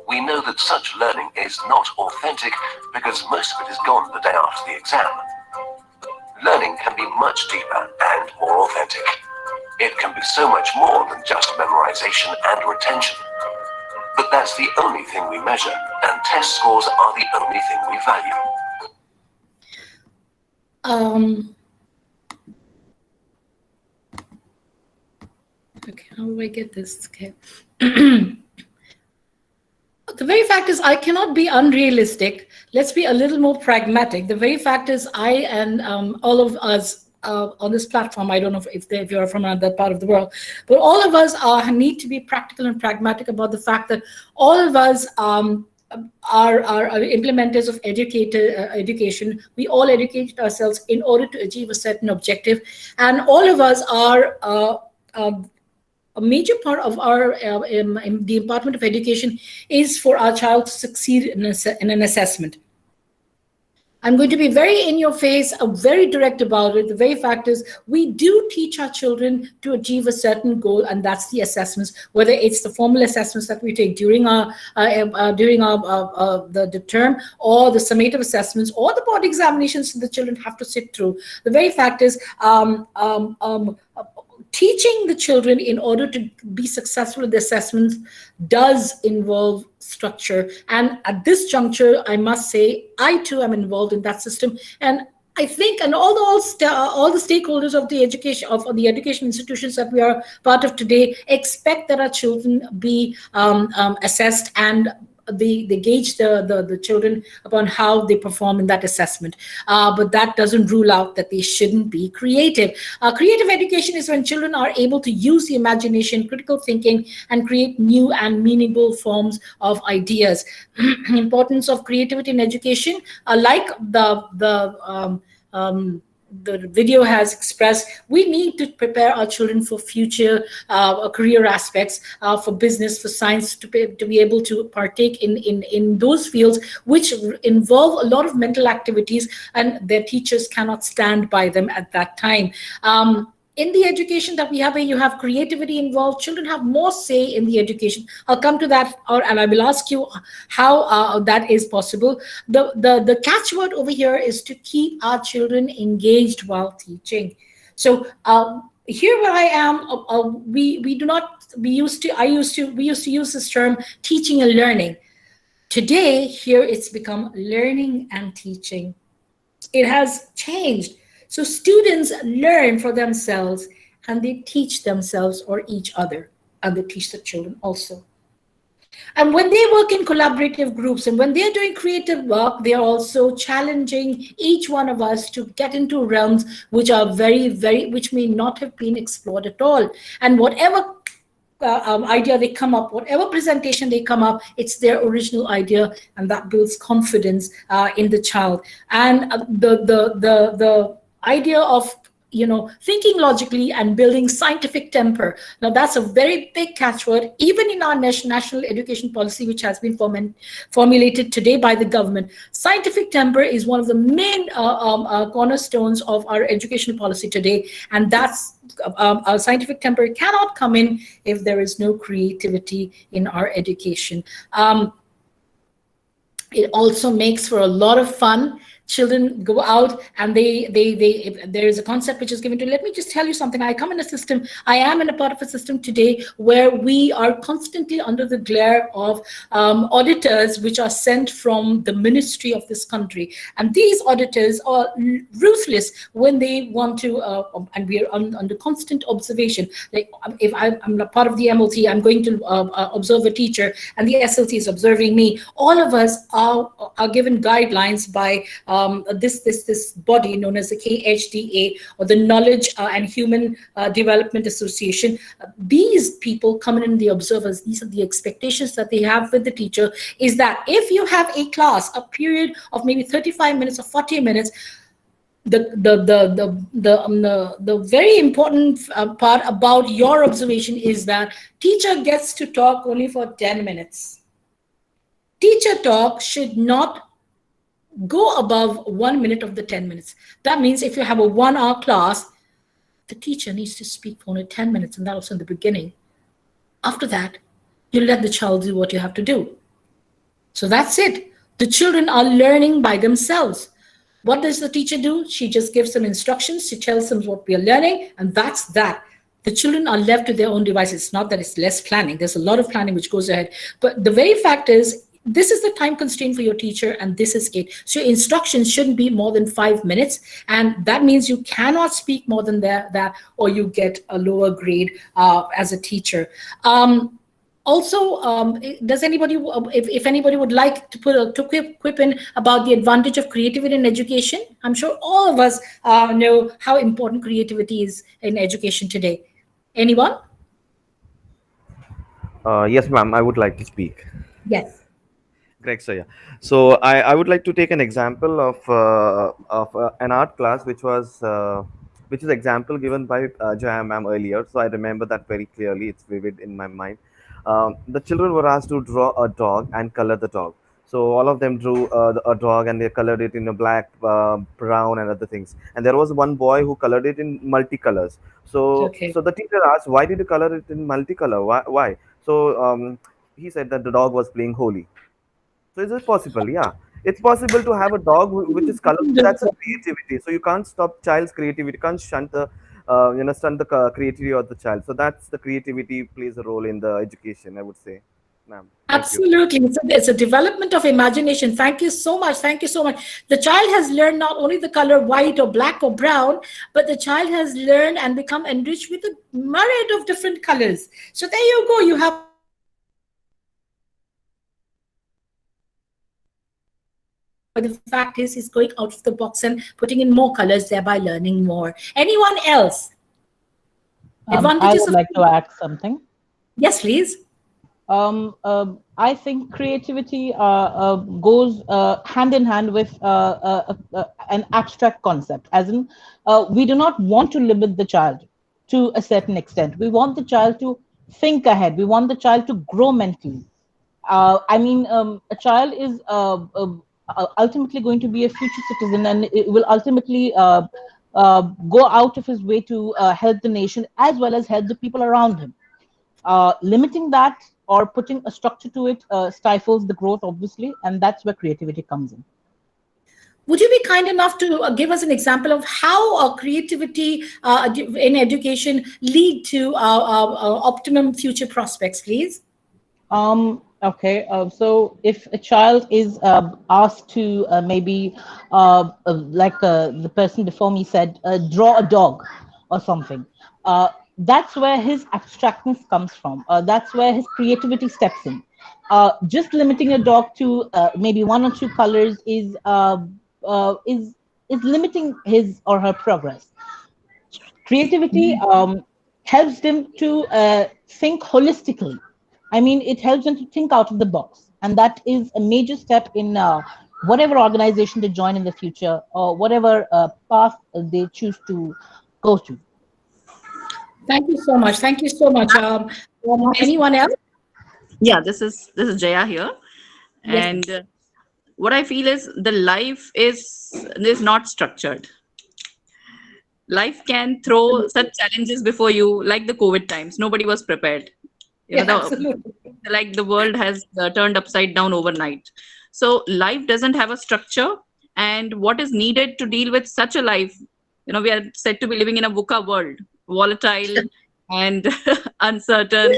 We know that such learning is not authentic because most of it is gone the day after the exam. Learning can be much deeper and more authentic. It can be so much more than just memorization and retention. But that's the only thing we measure, and test scores are the only thing we value. Okay, how do I get this? Okay. The very fact is I cannot be unrealistic. Let's be a little more pragmatic. The very fact is I and all of us on this platform, I don't know if you're from another part of the world, but all of us need to be practical and pragmatic about the fact that all of us are implementers of education. We all educate ourselves in order to achieve a certain objective, and all of us are a major part of our in the Department of Education is for our child to succeed in an assessment. I'm going to be very in your face, very direct about it. The very fact is we do teach our children to achieve a certain goal, and that's the assessments, whether it's the formal assessments that we take during the term, or the summative assessments, or the board examinations the children have to sit through. The very fact is teaching the children in order to be successful in the assessments does involve structure. And at this juncture, I must say, I too am involved in that system. And I think, and all the stakeholders of the education, of the education institutions that we are part of today, expect that our children be assessed, and they gauge the children upon how they perform in that assessment. But that doesn't rule out that they shouldn't be creative. Creative education is when children are able to use the imagination, critical thinking, and create new and meaningful forms of ideas. Importance of creativity in education, like the video has expressed, we need to prepare our children for future career aspects, for business, for science, to be able to partake in those fields which involve a lot of mental activities, and their teachers cannot stand by them at that time. In the education that we have, where you have creativity involved, children have more say in the education. I'll come to that, and I will ask you how that is possible. The catchword over here is to keep our children engaged while teaching. So here where I am, we used to use this term teaching and learning. Today, here it's become learning and teaching. It has changed. So students learn for themselves, and they teach themselves or each other, and they teach the children also. And when they work in collaborative groups, and when they're doing creative work, they are also challenging each one of us to get into realms which are which may not have been explored at all. And whatever idea they come up, whatever presentation they come up, it's their original idea, and that builds confidence in the child. And the idea of thinking logically and building scientific temper. Now that's a very big catchword, even in our national education policy, which has been formulated today by the government. Scientific temper is one of the main cornerstones of our education policy today, and that's our scientific temper cannot come in if there is no creativity in our education. It also makes for a lot of fun. Children go out and there is a concept which is given to, let me just tell you something. I come in a system, I am in a part of a system today where we are constantly under the glare of auditors which are sent from the ministry of this country. And these auditors are ruthless when they want to, and we are under constant observation. Like if I'm a part of the MLT, I'm going to observe a teacher, and the SLT is observing me. All of us are given guidelines by this body known as the KHDA, or the Knowledge and Human Development Association. These people come in, the observers, these are the expectations that they have with the teacher, is that if you have a class, a period of maybe 35 minutes or 40 minutes, the very important part about your observation is that teacher gets to talk only for 10 minutes. Teacher talk should not go above 1 minute of the 10 minutes. That means if you have a 1 hour class, the teacher needs to speak for only 10 minutes, and that was in the beginning. After that, you let the child do what you have to do. So that's it. The children are learning by themselves. What does the teacher do? She just gives them instructions. She tells them what we are learning, and that's that. The children are left to their own devices. It's not that it's less planning. There's a lot of planning which goes ahead. But the very fact is, this is the time constraint for your teacher, and this is it. So your instructions shouldn't be more than 5 minutes, and that means you cannot speak more than that, or you get a lower grade as a teacher. Also, does anybody, if anybody would like to put to quip in about the advantage of creativity in education? I'm sure all of us know how important creativity is in education today. Anyone? Yes, ma'am, I would like to speak. Yes. Great, so yeah. So I would like to take an example of an art class which is example given by Jaya ma'am earlier. So I remember that very clearly. It's vivid in my mind. The children were asked to draw a dog and color the dog. So all of them drew a dog, and they colored it in a black, brown, and other things. And there was one boy who colored it in multicolors. Okay. So the teacher asked, "Why did you color it in multicolor? Why?" So he said that the dog was playing holy. So is it possible? Yeah, it's possible to have a dog which is colorful. That's a creativity. So you can't stop child's creativity. You can't shunt the, stunt the creativity of the child. So that's the creativity plays a role in the education, I would say, ma'am. Thank you. Absolutely. It's a development of imagination. Thank you so much. Thank you so much. The child has learned not only the color white or black or brown, but the child has learned and become enriched with a myriad of different colors. So there you go. You have but the fact is, he's going out of the box and putting in more colors, thereby learning more. Anyone else? I Advantages would of like to add something. Yes, please. I think creativity goes hand in hand with an abstract concept, as in, we do not want to limit the child to a certain extent. We want the child to think ahead. We want the child to grow mentally. A child is ultimately going to be a future citizen, and it will ultimately go out of his way to help the nation as well as help the people around him. Limiting that or putting a structure to it stifles the growth, obviously, and that's where creativity comes in. Would you be kind enough to give us an example of how creativity in education lead to optimum future prospects, please? Okay, so if a child is asked to maybe, like the person before me said, draw a dog or something, that's where his abstractness comes from. That's where his creativity steps in. Just limiting a dog to maybe one or two colors is limiting his or her progress. Creativity helps them to think holistically. I mean, it helps them to think out of the box, and that is a major step in whatever organization they join in the future, or whatever path they choose to go to. Thank you so much. Thank you so much. Anyone else? Yeah, this is Jaya here, Yes. and what I feel is the life is not structured. Life can throw such challenges before you, like the COVID times. Nobody was prepared. You know, Yeah, absolutely. like the world has turned upside down overnight. So life doesn't have a structure, and what is needed to deal with such a life, we are said to be living in a VUCA world, volatile and uncertain,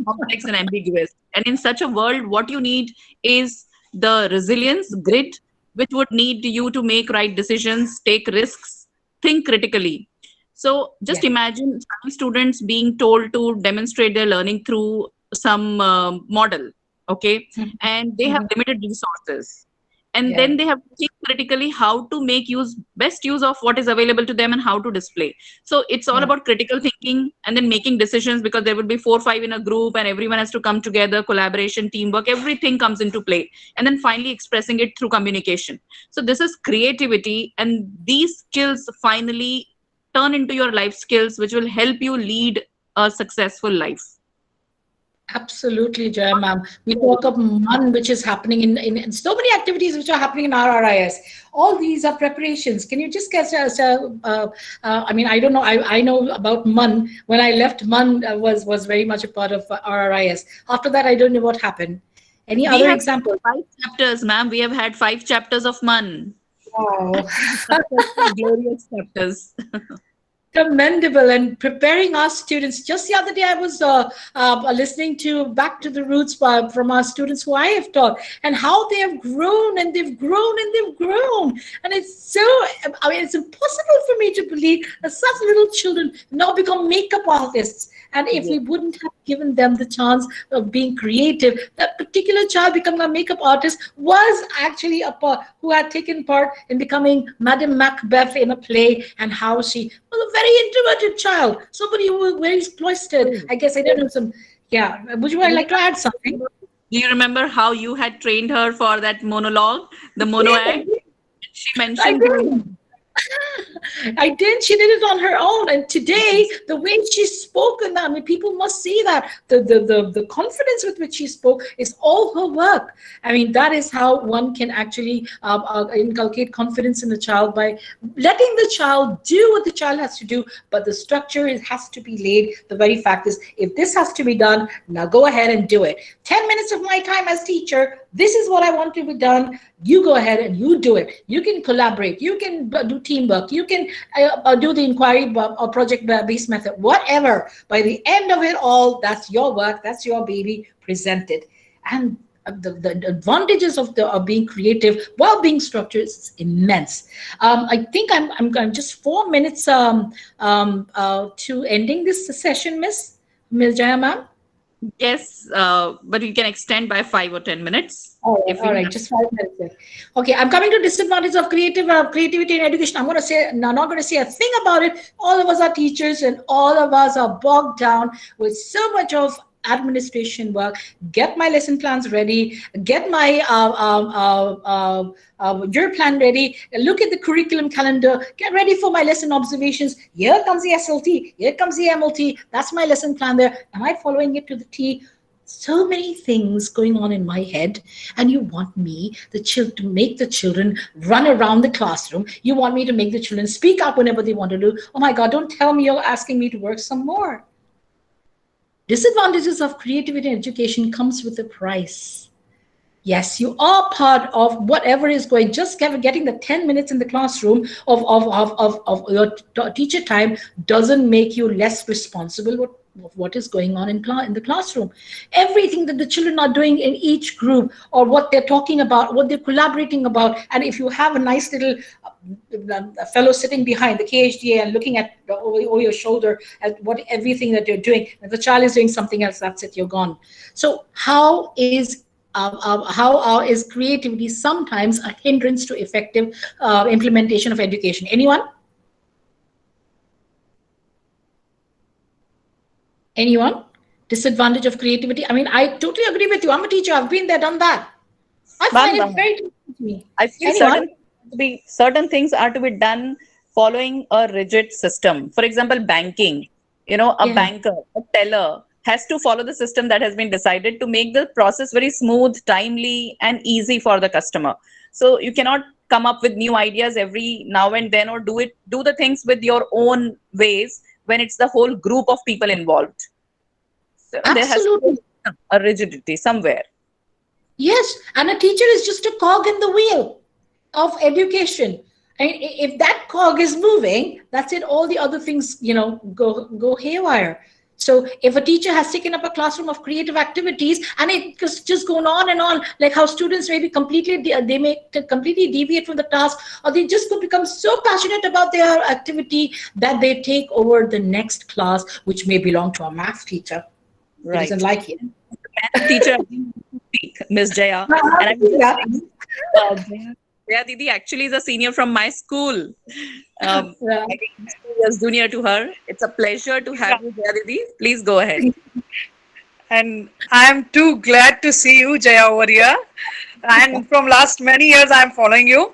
complex and ambiguous. And in such a world, what you need is the resilience, grit, which would need you to make right decisions, take risks, think critically. So just Yeah. imagine some students being told to demonstrate their learning through some model, okay, and they have limited resources, and Yeah. then they have to think critically how to make best use of what is available to them and how to display. So it's all Yeah. about critical thinking and then making decisions, because there will be 4 or 5 in a group and everyone has to come together, collaboration, teamwork, everything comes into play, and then finally expressing it through communication. So this is creativity, and these skills finally turn into your life skills, which will help you lead a successful life. Absolutely, Jaya ma'am. We talk of MUN, which is happening in so many activities which are happening in RRIS. All these are preparations. Can you just guess? I mean, I don't know. I know about MUN. When I left, MUN was very much a part of RRIS. After that, I don't know what happened. Any We other have examples? 5 chapters, ma'am. We have had 5 chapters of MUN. Wow. Successful, glorious chapters. Commendable and preparing our students. Just the other day, I was listening to Back to the Roots from our students who I have taught, and how they have grown and they've grown and they've grown. And it's so, I mean, it's impossible for me to believe that such little children now become makeup artists. And if we wouldn't have given them the chance of being creative, that particular child becoming a makeup artist was actually a part who had taken part in becoming Madame Macbeth in a play, and how she was a very introverted child, somebody who was very cloistered. I guess I don't know some. Yeah, would you like to add something? Do you remember how you had trained her for that monologue, the mono act? She I mentioned did. I did. She did it on her own, and today the way she spoke, and I mean, people must see that the confidence with which she spoke is all her work. I mean, that is how one can actually inculcate confidence in the child, by letting the child do what the child has to do, but the structure has to be laid. The very fact is, if this has to be done, now go ahead and do it. 10 minutes of my time as teacher. This is what I want to be done. You go ahead and you do it. You can collaborate. You can do teamwork. You can do the inquiry or project-based method, whatever. By the end of it all, that's your work. That's your baby presented. And the advantages of being creative while being structured is immense. I think I'm just 4 minutes to ending this session, Ms. Jaya ma'am. yes, but you can extend by 5 or 10 minutes. All If right, you all right, just 5 minutes. Okay, I'm coming to disadvantages of creativity in education. I'm going to say, no, not going to say a thing about it. All of us are teachers, and all of us are bogged down with so much of administration work. Get my lesson plans ready. Get my your plan ready. Look at the curriculum calendar. Get ready for my lesson observations. Here comes the SLT. Here comes the MLT. That's my lesson plan there. Am I following it to the T? So many things going on in my head, and you want me to make the children run around the classroom. You want me to make the children speak up whenever they want to do. Oh my God, don't tell me you're asking me to work some more. Disadvantages of creativity in education comes with a price. Yes, you are part of whatever is going. Just getting the 10 minutes in the classroom of your teacher time doesn't make you less responsible of what is going on in the classroom. Everything that the children are doing in each group, or what they're talking about, what they're collaborating about. And if you have a nice little fellow sitting behind the KHDA and looking at over your shoulder at everything that you're doing, if the child is doing something else, that's it, you're gone. So how is creativity sometimes a hindrance to effective implementation of education? Anyone? Anyone? Disadvantage of creativity? I mean, I totally agree with you. I'm a teacher. I've been there, done that. I find it very difficult to me. I feel certain things are to be done following a rigid system. For example, banking. A banker, a teller has to follow the system that has been decided to make the process very smooth, timely, and easy for the customer. So you cannot come up with new ideas every now and then, or do the things with your own ways when it's the whole group of people involved. So absolutely. There has to be a rigidity somewhere. Yes, and a teacher is just a cog in the wheel of education. And if that cog is moving, that's it. All the other things, go haywire. So if a teacher has taken up a classroom of creative activities, and it's just going on and on, like how students maybe completely deviate from the task, or they just could become so passionate about their activity that they take over the next class, which may belong to a math teacher. Right. Who doesn't like it. Math teacher, Ms. Jaya. And I'm just Jaya Didi actually is a senior from my school. I think 2 years junior to her. It's a pleasure to have you, Jaya Didi. Please go ahead. And I'm too glad to see you, Jaya, over here. And from last many years, I'm following you.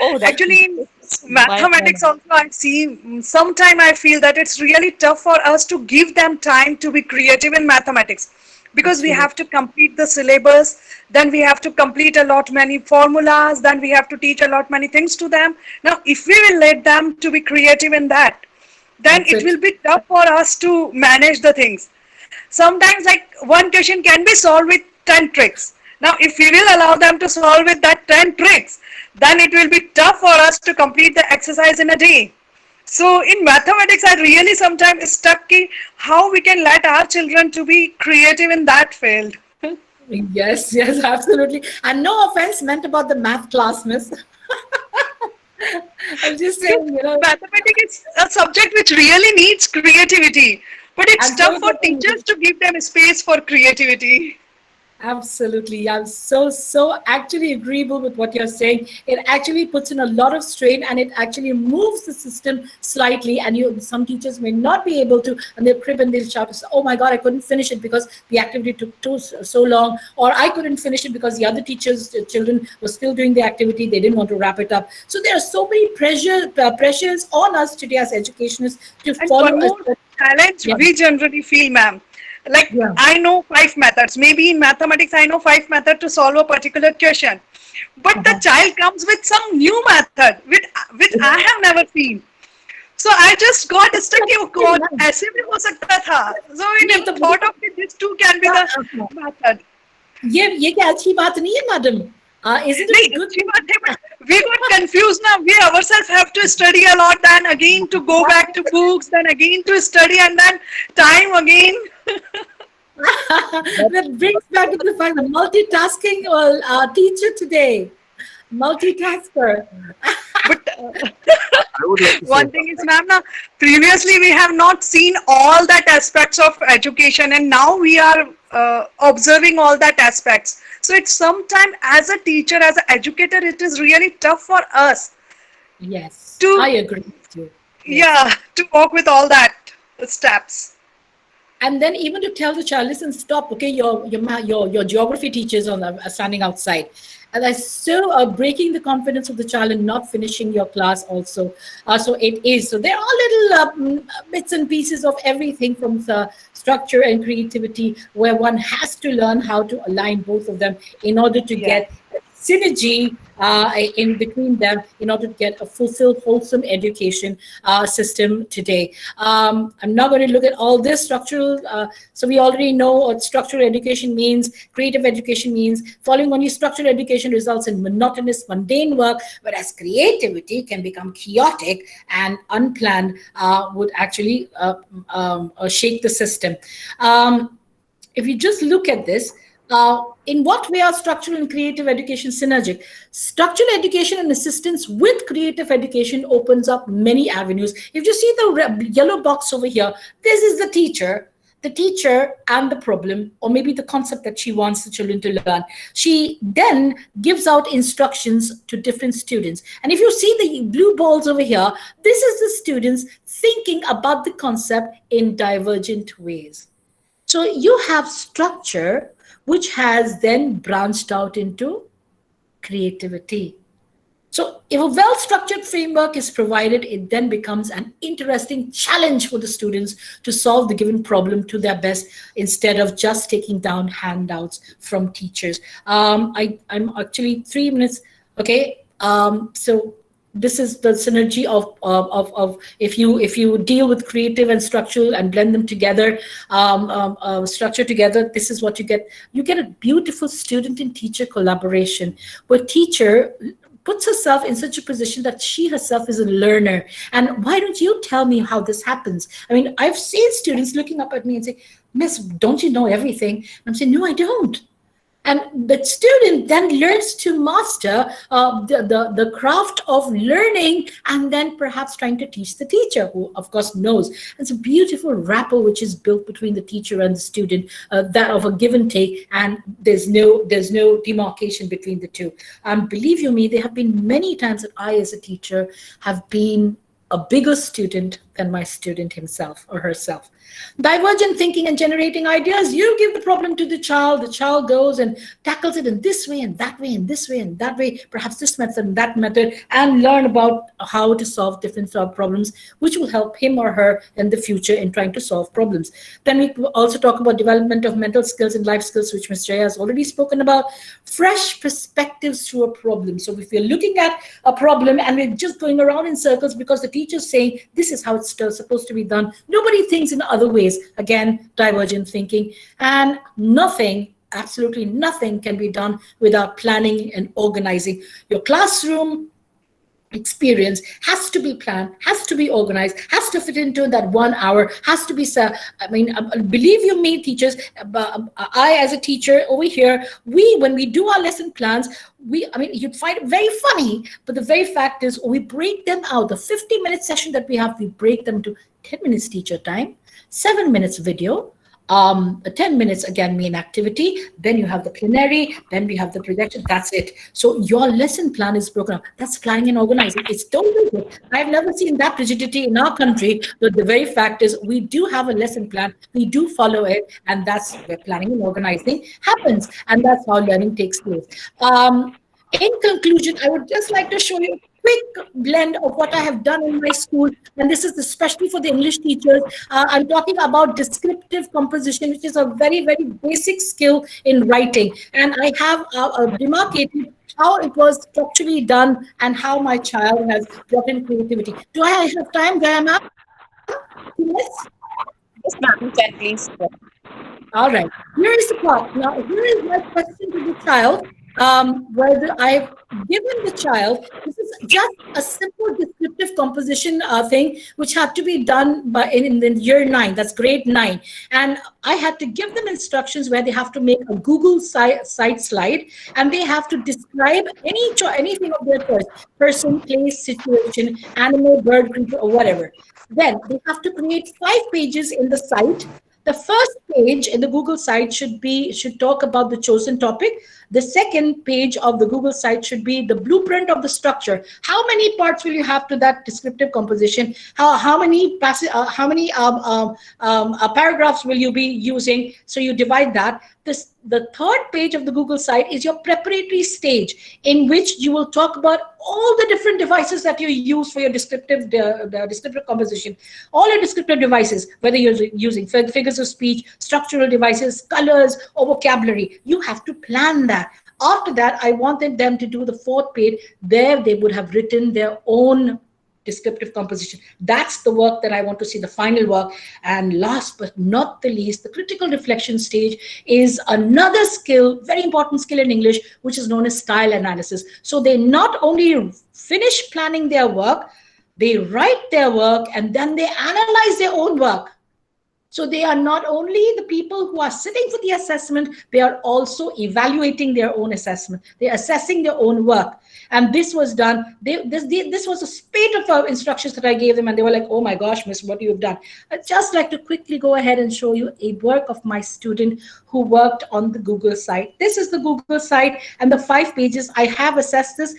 Oh, actually, in mathematics also, I see sometimes I feel that it's really tough for us to give them time to be creative in mathematics. because we have to complete the syllabus, then we have to complete a lot many formulas, then we have to teach a lot many things to them. Now, if we will let them to be creative in that, then it will be tough for us to manage the things. Sometimes like one question can be solved with 10 tricks. Now, if we will allow them to solve with that 10 tricks, then it will be tough for us to complete the exercise in a day. So in mathematics, I really sometimes stuck in how we can let our children to be creative in that field. Yes, yes, absolutely. And no offense meant about the math class, miss. I'm just saying, mathematics is a subject which really needs creativity, but it's tough for teachers to give them space for creativity. Absolutely. I'm so actually agreeable with what you're saying. It actually puts in a lot of strain and it actually moves the system slightly. And some teachers may not be able to, and they'll crib and they'll shout, oh my God, I couldn't finish it because the activity took so long, or I couldn't finish it because the other teachers' children were still doing the activity. They didn't want to wrap it up. So there are so many pressures on us today as educationists to follow. One more challenge we generally feel, ma'am. Like I know 5 methods, maybe in mathematics I know 5 methods to solve a particular question, but the child comes with some new method which I have never seen. So I just got stuck in code. ऐसे भी हो सकता था. So in the thought of it, these two can be the method. ये क्या अच्छी बात नहीं है, madam? Isn't it good? We got confused now. We ourselves have to study a lot, then again to go back to books, then again to study, and then time again. That brings back to the fact that multitasking teacher today. Multitasker. But one thing is, ma'am, previously we have not seen all that aspects of education, and now we are observing all that aspects. So it's sometimes as a teacher, as an educator, it is really tough for us. Yes, to, I agree with you. Yes. Yeah, to work with all that steps. And then even to tell the child, listen, stop. Okay, your geography teachers are standing outside. And that's so breaking the confidence of the child and not finishing your class also. So it is. So there are little bits and pieces of everything from the structure and creativity where one has to learn how to align both of them in order to get synergy in between them in order to get a fulfilled, wholesome education system today. I'm not going to look at all this structural. So we already know what structural education means, creative education means. Following only structural education results in monotonous, mundane work, whereas creativity can become chaotic and unplanned, would actually shake the system. If you just look at this, in what way are structural and creative education synergic? Structural education and assistance with creative education opens up many avenues. If you see the yellow box over here, this is the teacher and the problem, or maybe the concept that she wants the children to learn. She then gives out instructions to different students. And if you see the blue balls over here, this is the students thinking about the concept in divergent ways. So you have structure, which has then branched out into creativity. So if a well-structured framework is provided, it then becomes an interesting challenge for the students to solve the given problem to their best instead of just taking down handouts from teachers. I'm actually 3 minutes, okay? So this is the synergy of if you deal with creative and structural and blend them together, structure together, this is what you get. You get a beautiful student and teacher collaboration where teacher puts herself in such a position that she herself is a learner. And why don't you tell me how this happens? I mean, I've seen students looking up at me and say, Miss, don't you know everything? And I'm saying, no, I don't. And the student then learns to master the craft of learning and then perhaps trying to teach the teacher, who of course knows. It's a beautiful rapport which is built between the teacher and the student, that of a give and take, and there's no demarcation between the two. Believe you me, there have been many times that I as a teacher have been a bigger student than than my student himself or herself. Divergent thinking and generating ideas. You give the problem to the child goes and tackles it in this way and that way and this way and that way, perhaps this method and that method, and learn about how to solve different problems, which will help him or her in the future in trying to solve problems. Then we also talk about development of mental skills and life skills, which Ms. Jaya has already spoken about. Fresh perspectives through a problem. So if we're looking at a problem and we're just going around in circles because the teacher's saying this is how it's supposed to be done, nobody thinks in other ways. Again, divergent thinking. And nothing, absolutely nothing can be done without planning and organizing. Your classroom experience has to be planned, has to be organized, has to fit into that 1 hour, has to be, believe you me, teachers, I as a teacher over here, when we do our lesson plans, you'd find it very funny, but the very fact is we break them out. The 50-minute session that we have, we break them to 10 minutes teacher time, 7 minutes video, 10 minutes again main activity, then you have the plenary, then we have the projection. That's it. So your lesson plan is broken up. That's planning and organizing. It's totally good. I've never seen that rigidity in our country, but the very fact is we do have a lesson plan, we do follow it, and that's where planning and organizing happens, and that's how learning takes place. In conclusion, I would just like to show you a quick blend of what I have done in my school, and this is especially for the English teachers. I'm talking about descriptive composition, which is a very, very basic skill in writing, and I have demarcated how it was structurally done and how my child has brought in creativity. Do I have time, Jaya ma'am? Yes? Yes, ma'am, you can please. All right, here is the part. Now, here is my question to the child. Whether I've given the child, this is just a simple descriptive composition thing, which had to be done in the year 9, that's grade 9. And I had to give them instructions where they have to make a Google site slide, and they have to describe anything of their choice, person, place, situation, animal, bird, creature, or whatever. Then they have to create 5 pages in the site. The first page in the Google site should talk about the chosen topic. The second page of the Google site should be the blueprint of the structure. How many parts will you have to that descriptive composition? How many paragraphs will you be using? So you divide that. The third page of the Google site is your preparatory stage, in which you will talk about all the different devices that you use for your descriptive composition, all your descriptive devices, whether you're using figures of speech, structural devices, colors, or vocabulary. You have to plan that. After that, I wanted them to do the 4th page. There they would have written their own descriptive composition. That's the work that I want to see, the final work. And last but not the least, the critical reflection stage is another skill, very important skill in English, which is known as style analysis. So they not only finish planning their work, they write their work, and then they analyze their own work. So they are not only the people who are sitting for the assessment, they are also evaluating their own assessment. They're assessing their own work. And this was done, this was a spate of instructions that I gave them, and they were like, oh my gosh, miss, what you've done. I'd just like to quickly go ahead and show you a work of my student who worked on the Google site. This is the Google site, and the 5 pages. I have assessed this.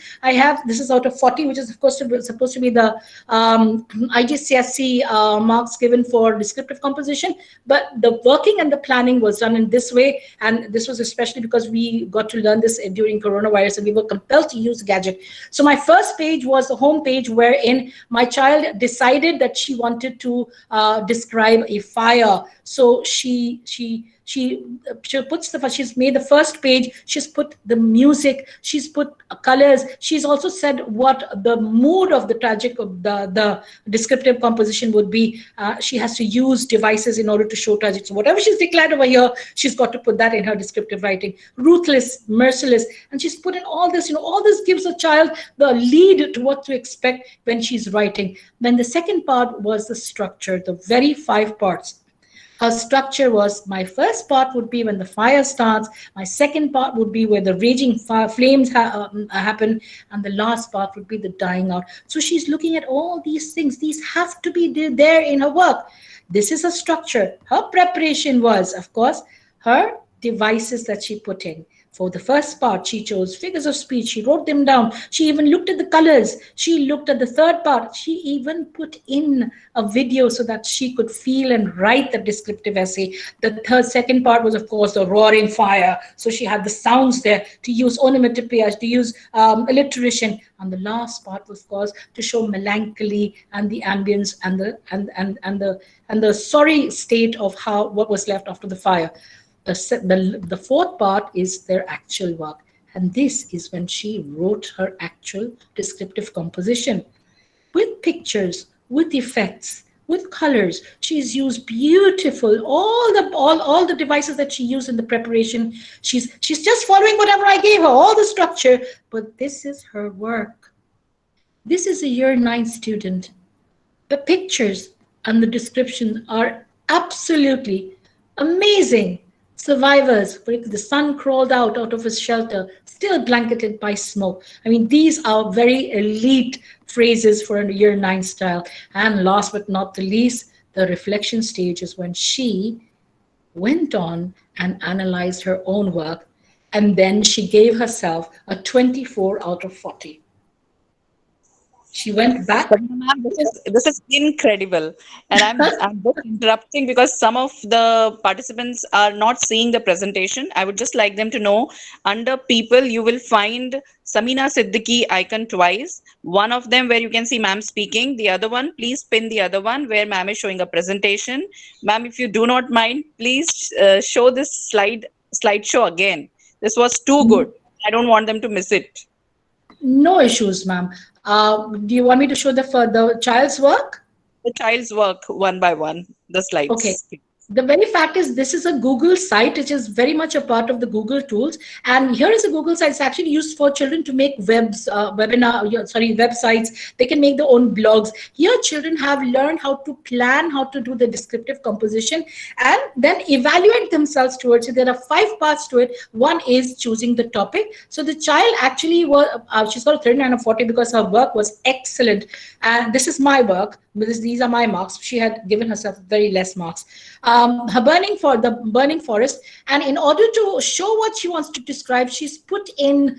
This is out of 40, which is of course supposed to be the IGCSE marks given for descriptive composition. But the working and the planning was done in this way, and this was especially because we got to learn this during coronavirus, and we were compelled to use gadgets. So my first page was the home page, wherein my child decided that she wanted to describe a fire. So she's made the first page, she's put the music, she's put colors, she's also said what the mood of the descriptive composition would be. She has to use devices in order to show tragic. So whatever she's declared over here, she's got to put that in her descriptive writing. Ruthless, merciless, and she's put in all this. All this gives a child the lead to what to expect when she's writing. Then the second part was the structure, the very 5 parts. Her structure was, my first part would be when the fire starts, my second part would be where the raging flames happen, and the last part would be the dying out. So she's looking at all these things. These have to be there in her work. This is a structure. Her preparation was, of course, her devices that she put in. For the first part, she chose figures of speech. She wrote them down. She even looked at the colors. She looked at the third part. She even put in a video so that she could feel and write the descriptive essay. The second part was, of course, the roaring fire. So she had the sounds there to use onomatopoeia, to use alliteration. And the last part was, of course, to show melancholy and the ambience and the sorry state of what was left after the fire. The fourth part is their actual work. And this is when she wrote her actual descriptive composition with pictures, with effects, with colors. She's used beautiful, all the devices that she used in the preparation. She's just following whatever I gave her, all the structure, but this is her work. This is a year 9 student. The pictures and the description are absolutely amazing. Survivors, the sun crawled out of his shelter, still blanketed by smoke. I mean, these are very elite phrases for a year 9 style. And last but not the least, the reflection stage is when she went on and analyzed her own work. And then she gave herself a 24 out of 40. She went back. But ma'am, this is incredible, and I'm just interrupting because some of the participants are not seeing the presentation. I would just like them to know, under people you will find Samina Siddiqui icon twice. One of them where you can see ma'am speaking. The other one, please pin the other one where ma'am is showing a presentation. Ma'am, if you do not mind, please show this slideshow again. This was too good. I don't want them to miss it. No issues, ma'am. Do you want me to show the child's work? The child's work one by one, the slides. Okay. The very fact is, this is a Google site, which is very much a part of the Google tools. And here is a Google site. It's actually used for children to make websites. They can make their own blogs. Here, children have learned how to plan, how to do the descriptive composition, and then evaluate themselves towards it. There are 5 parts to it. One is choosing the topic. So the child actually she's got a 39 or 40 because her work was excellent. And this is my work. These are my marks. She had given herself very less marks. Her burning forest, and in order to show what she wants to describe, she's put in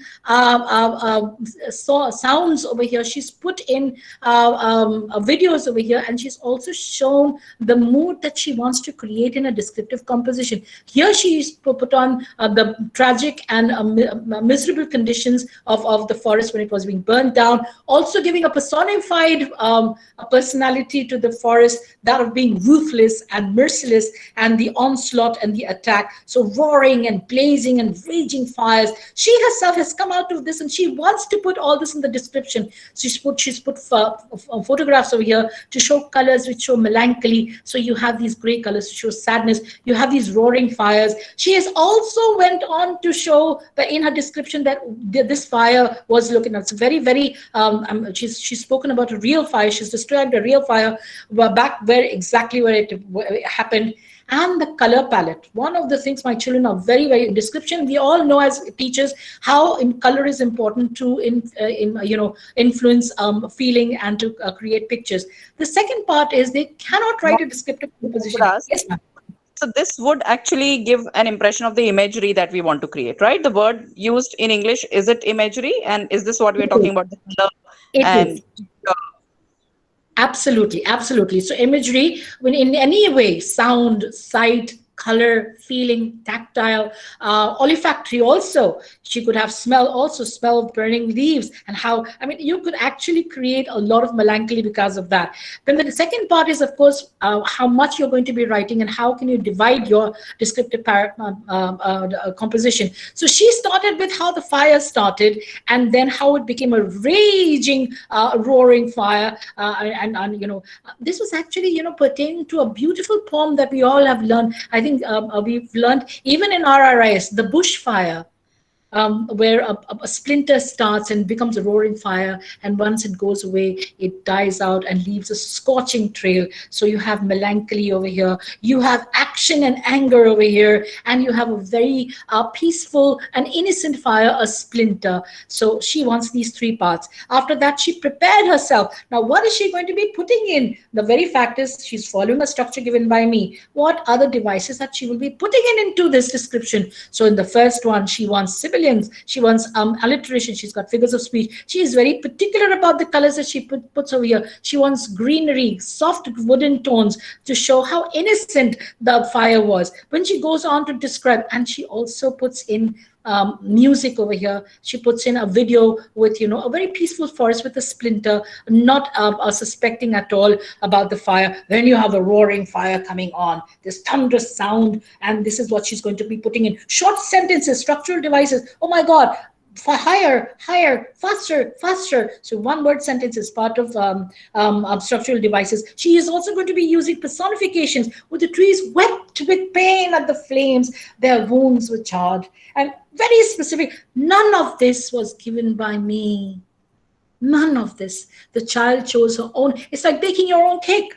sounds over here. She's put in videos over here, and she's also shown the mood that she wants to create in a descriptive composition. Here she's put on the tragic and miserable conditions of the forest when it was being burned down, also giving a personified personality to the forest, that of being ruthless and merciless, and the onslaught and the attack. So roaring and blazing and raging fires. She herself has come out of this, and she wants to put all this in the description. She's put photographs over here to show colors which show melancholy. So you have these gray colors to show sadness. You have these roaring fires. She has also went on to show that in her description that this fire was looking at. It's very, very, she's spoken about a real fire. She's described a real fire back exactly where it happened. And the color palette. One of the things my children are very, very in description. We all know as teachers how color is important to influence feeling and to create pictures. The second part is they cannot write a descriptive composition. Yes, ma'am. So this would actually give an impression of the imagery that we want to create, right? The word used in English, is it imagery? And is this what we're talking about? The color it is. Absolutely, absolutely. So imagery, when in any way, sound, sight, color, feeling, tactile, olfactory also. She could have smell also, smell of burning leaves, and how, I mean, you could actually create a lot of melancholy because of that. Then the second part is, of course, how much you're going to be writing and how can you divide your descriptive composition. So she started with how the fire started and then how it became a raging, roaring fire. And you know, this was actually, you know, pertaining to a beautiful poem that we all have learned. I think we've learned even in RRIS, the bushfire. where a splinter starts and becomes a roaring fire, and once it goes away, it dies out and leaves a scorching trail. So you have melancholy over here, you have action and anger over here, and you have a very peaceful and innocent fire, a splinter. So she wants these three parts. After that, she prepared herself. Now, what is she going to be putting in? The very fact is she's following a structure given by me. What other devices that she will be putting into this description? So in the first one, she wants sibilance, she wants alliteration, she's got figures of speech. She is very particular about the colors that she puts over here. She wants greenery, soft wooden tones to show how innocent the fire was. When she goes on to describe, and she also puts in music over here. She puts in a video with, a very peaceful forest with a splinter, not suspecting at all about the fire. Then you have a roaring fire coming on, this thunderous sound, and this is what she's going to be putting in. Short sentences, structural devices. Oh my God, higher, higher, faster, faster. So one word sentence is part of structural devices. She is also going to be using personifications, with the trees wept with pain at the flames, their wounds were charred. And very specific. None of this was given by me. None of this. The child chose her own. It's like baking your own cake.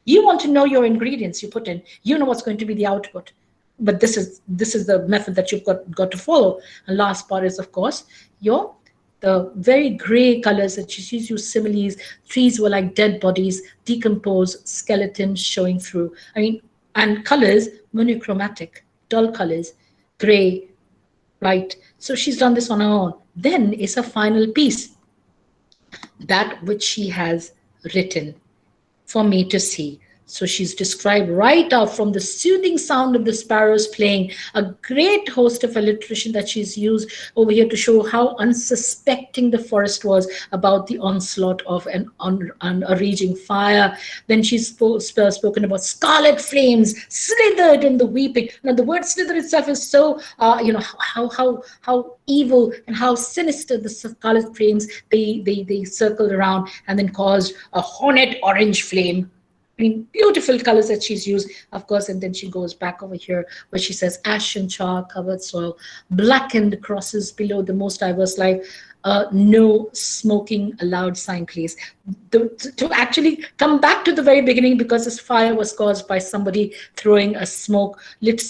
You want to know your ingredients you put in. You know what's going to be the output. But this is the method that you've got to follow. And last part is, of course, the very gray colors that she's used similes. Trees were like dead bodies, decomposed skeletons showing through. And colors, monochromatic, dull colors, gray, right? So she's done this on her own. Then is a final piece, that which she has written for me to see. So she's described right out from the soothing sound of the sparrows playing, a great host of alliteration that she's used over here to show how unsuspecting the forest was about the onslaught of a raging fire. Then she's spoken about scarlet flames slithered in the weeping. Now the word slither itself is so, how evil and how sinister the scarlet flames, they circled around and then caused a hornet orange flame. Beautiful colors that she's used, of course. And then she goes back over here where she says ashen char covered soil, blackened crosses below the most diverse life, no smoking allowed sign, please. To actually come back to the very beginning, because this fire was caused by somebody throwing a lit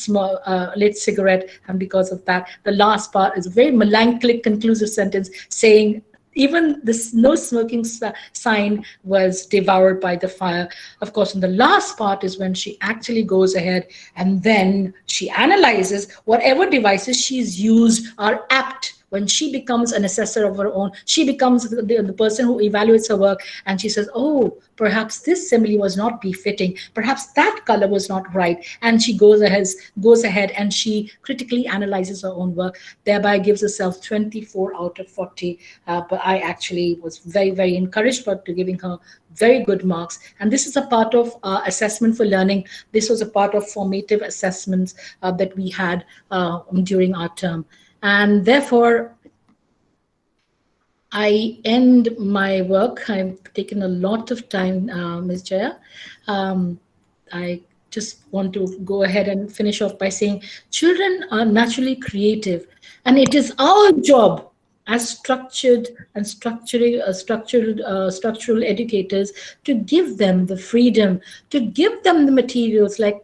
cigarette, and because of that, the last part is a very melancholic conclusive sentence saying even this no smoking sign was devoured by the fire. Of course, in the last part is when she actually goes ahead and then she analyzes whatever devices she's used are apt. When she becomes an assessor of her own, she becomes the person who evaluates her work, and she says, oh, perhaps this simile was not befitting, perhaps that color was not right, and she goes ahead and she critically analyzes her own work, thereby gives herself 24 out of 40. But I actually was very, very encouraged by giving her very good marks. And this is a part of assessment for learning. This was a part of formative assessments that we had during our term. And therefore, I end my work. I've taken a lot of time, Ms. Jaya. I just want to go ahead and finish off by saying children are naturally creative, and it is our job as structural educators to give them the freedom, to give them the materials, like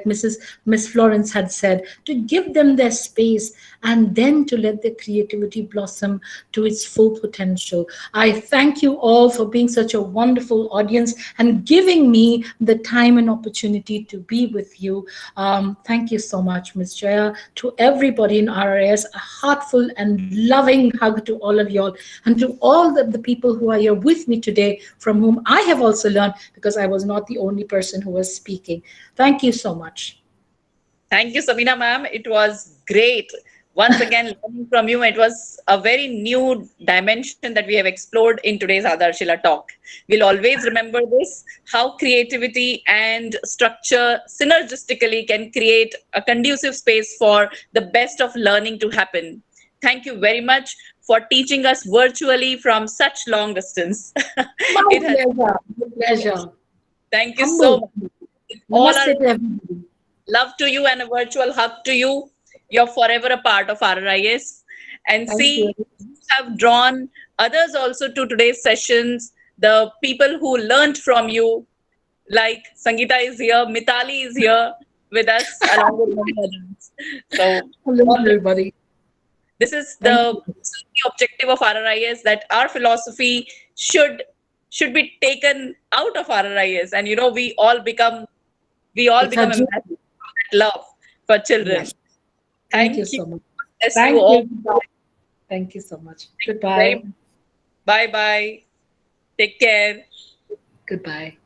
Miss Florence had said, to give them their space, and then to let their creativity blossom to its full potential. I thank you all for being such a wonderful audience and giving me the time and opportunity to be with you. Thank you so much, Ms. Jaya. To everybody in RRIS, a heartful and loving hug to all of y'all, and to all the people who are here with me today, from whom I have also learned, because I was not the only person who was speaking. Thank you so much. Thank you, Samina ma'am. It was great. Once again, learning from you, it was a very new dimension that we have explored in today's Aadharshila talk. We'll always remember this, how creativity and structure synergistically can create a conducive space for the best of learning to happen. Thank you very much for teaching us virtually from such long distance. My pleasure. Thank you so much. Love to you and a virtual hug to you. You're forever a part of RRIS. and Thank see you. you have drawn others also to today's sessions, the people who learned from you, like Sangeeta is here, Mitali is here with us along with many others. So Hello, everybody. this is Thank the you. objective of RRIS, that our philosophy should be taken out of RRIS, and we all become It's our ambassadors duty. of that love for children. Yes. Thank you Thank you. so much. Bless Thank you all. you. Goodbye. Thank you so much. Very Goodbye. much. Bye bye. Take care. Goodbye.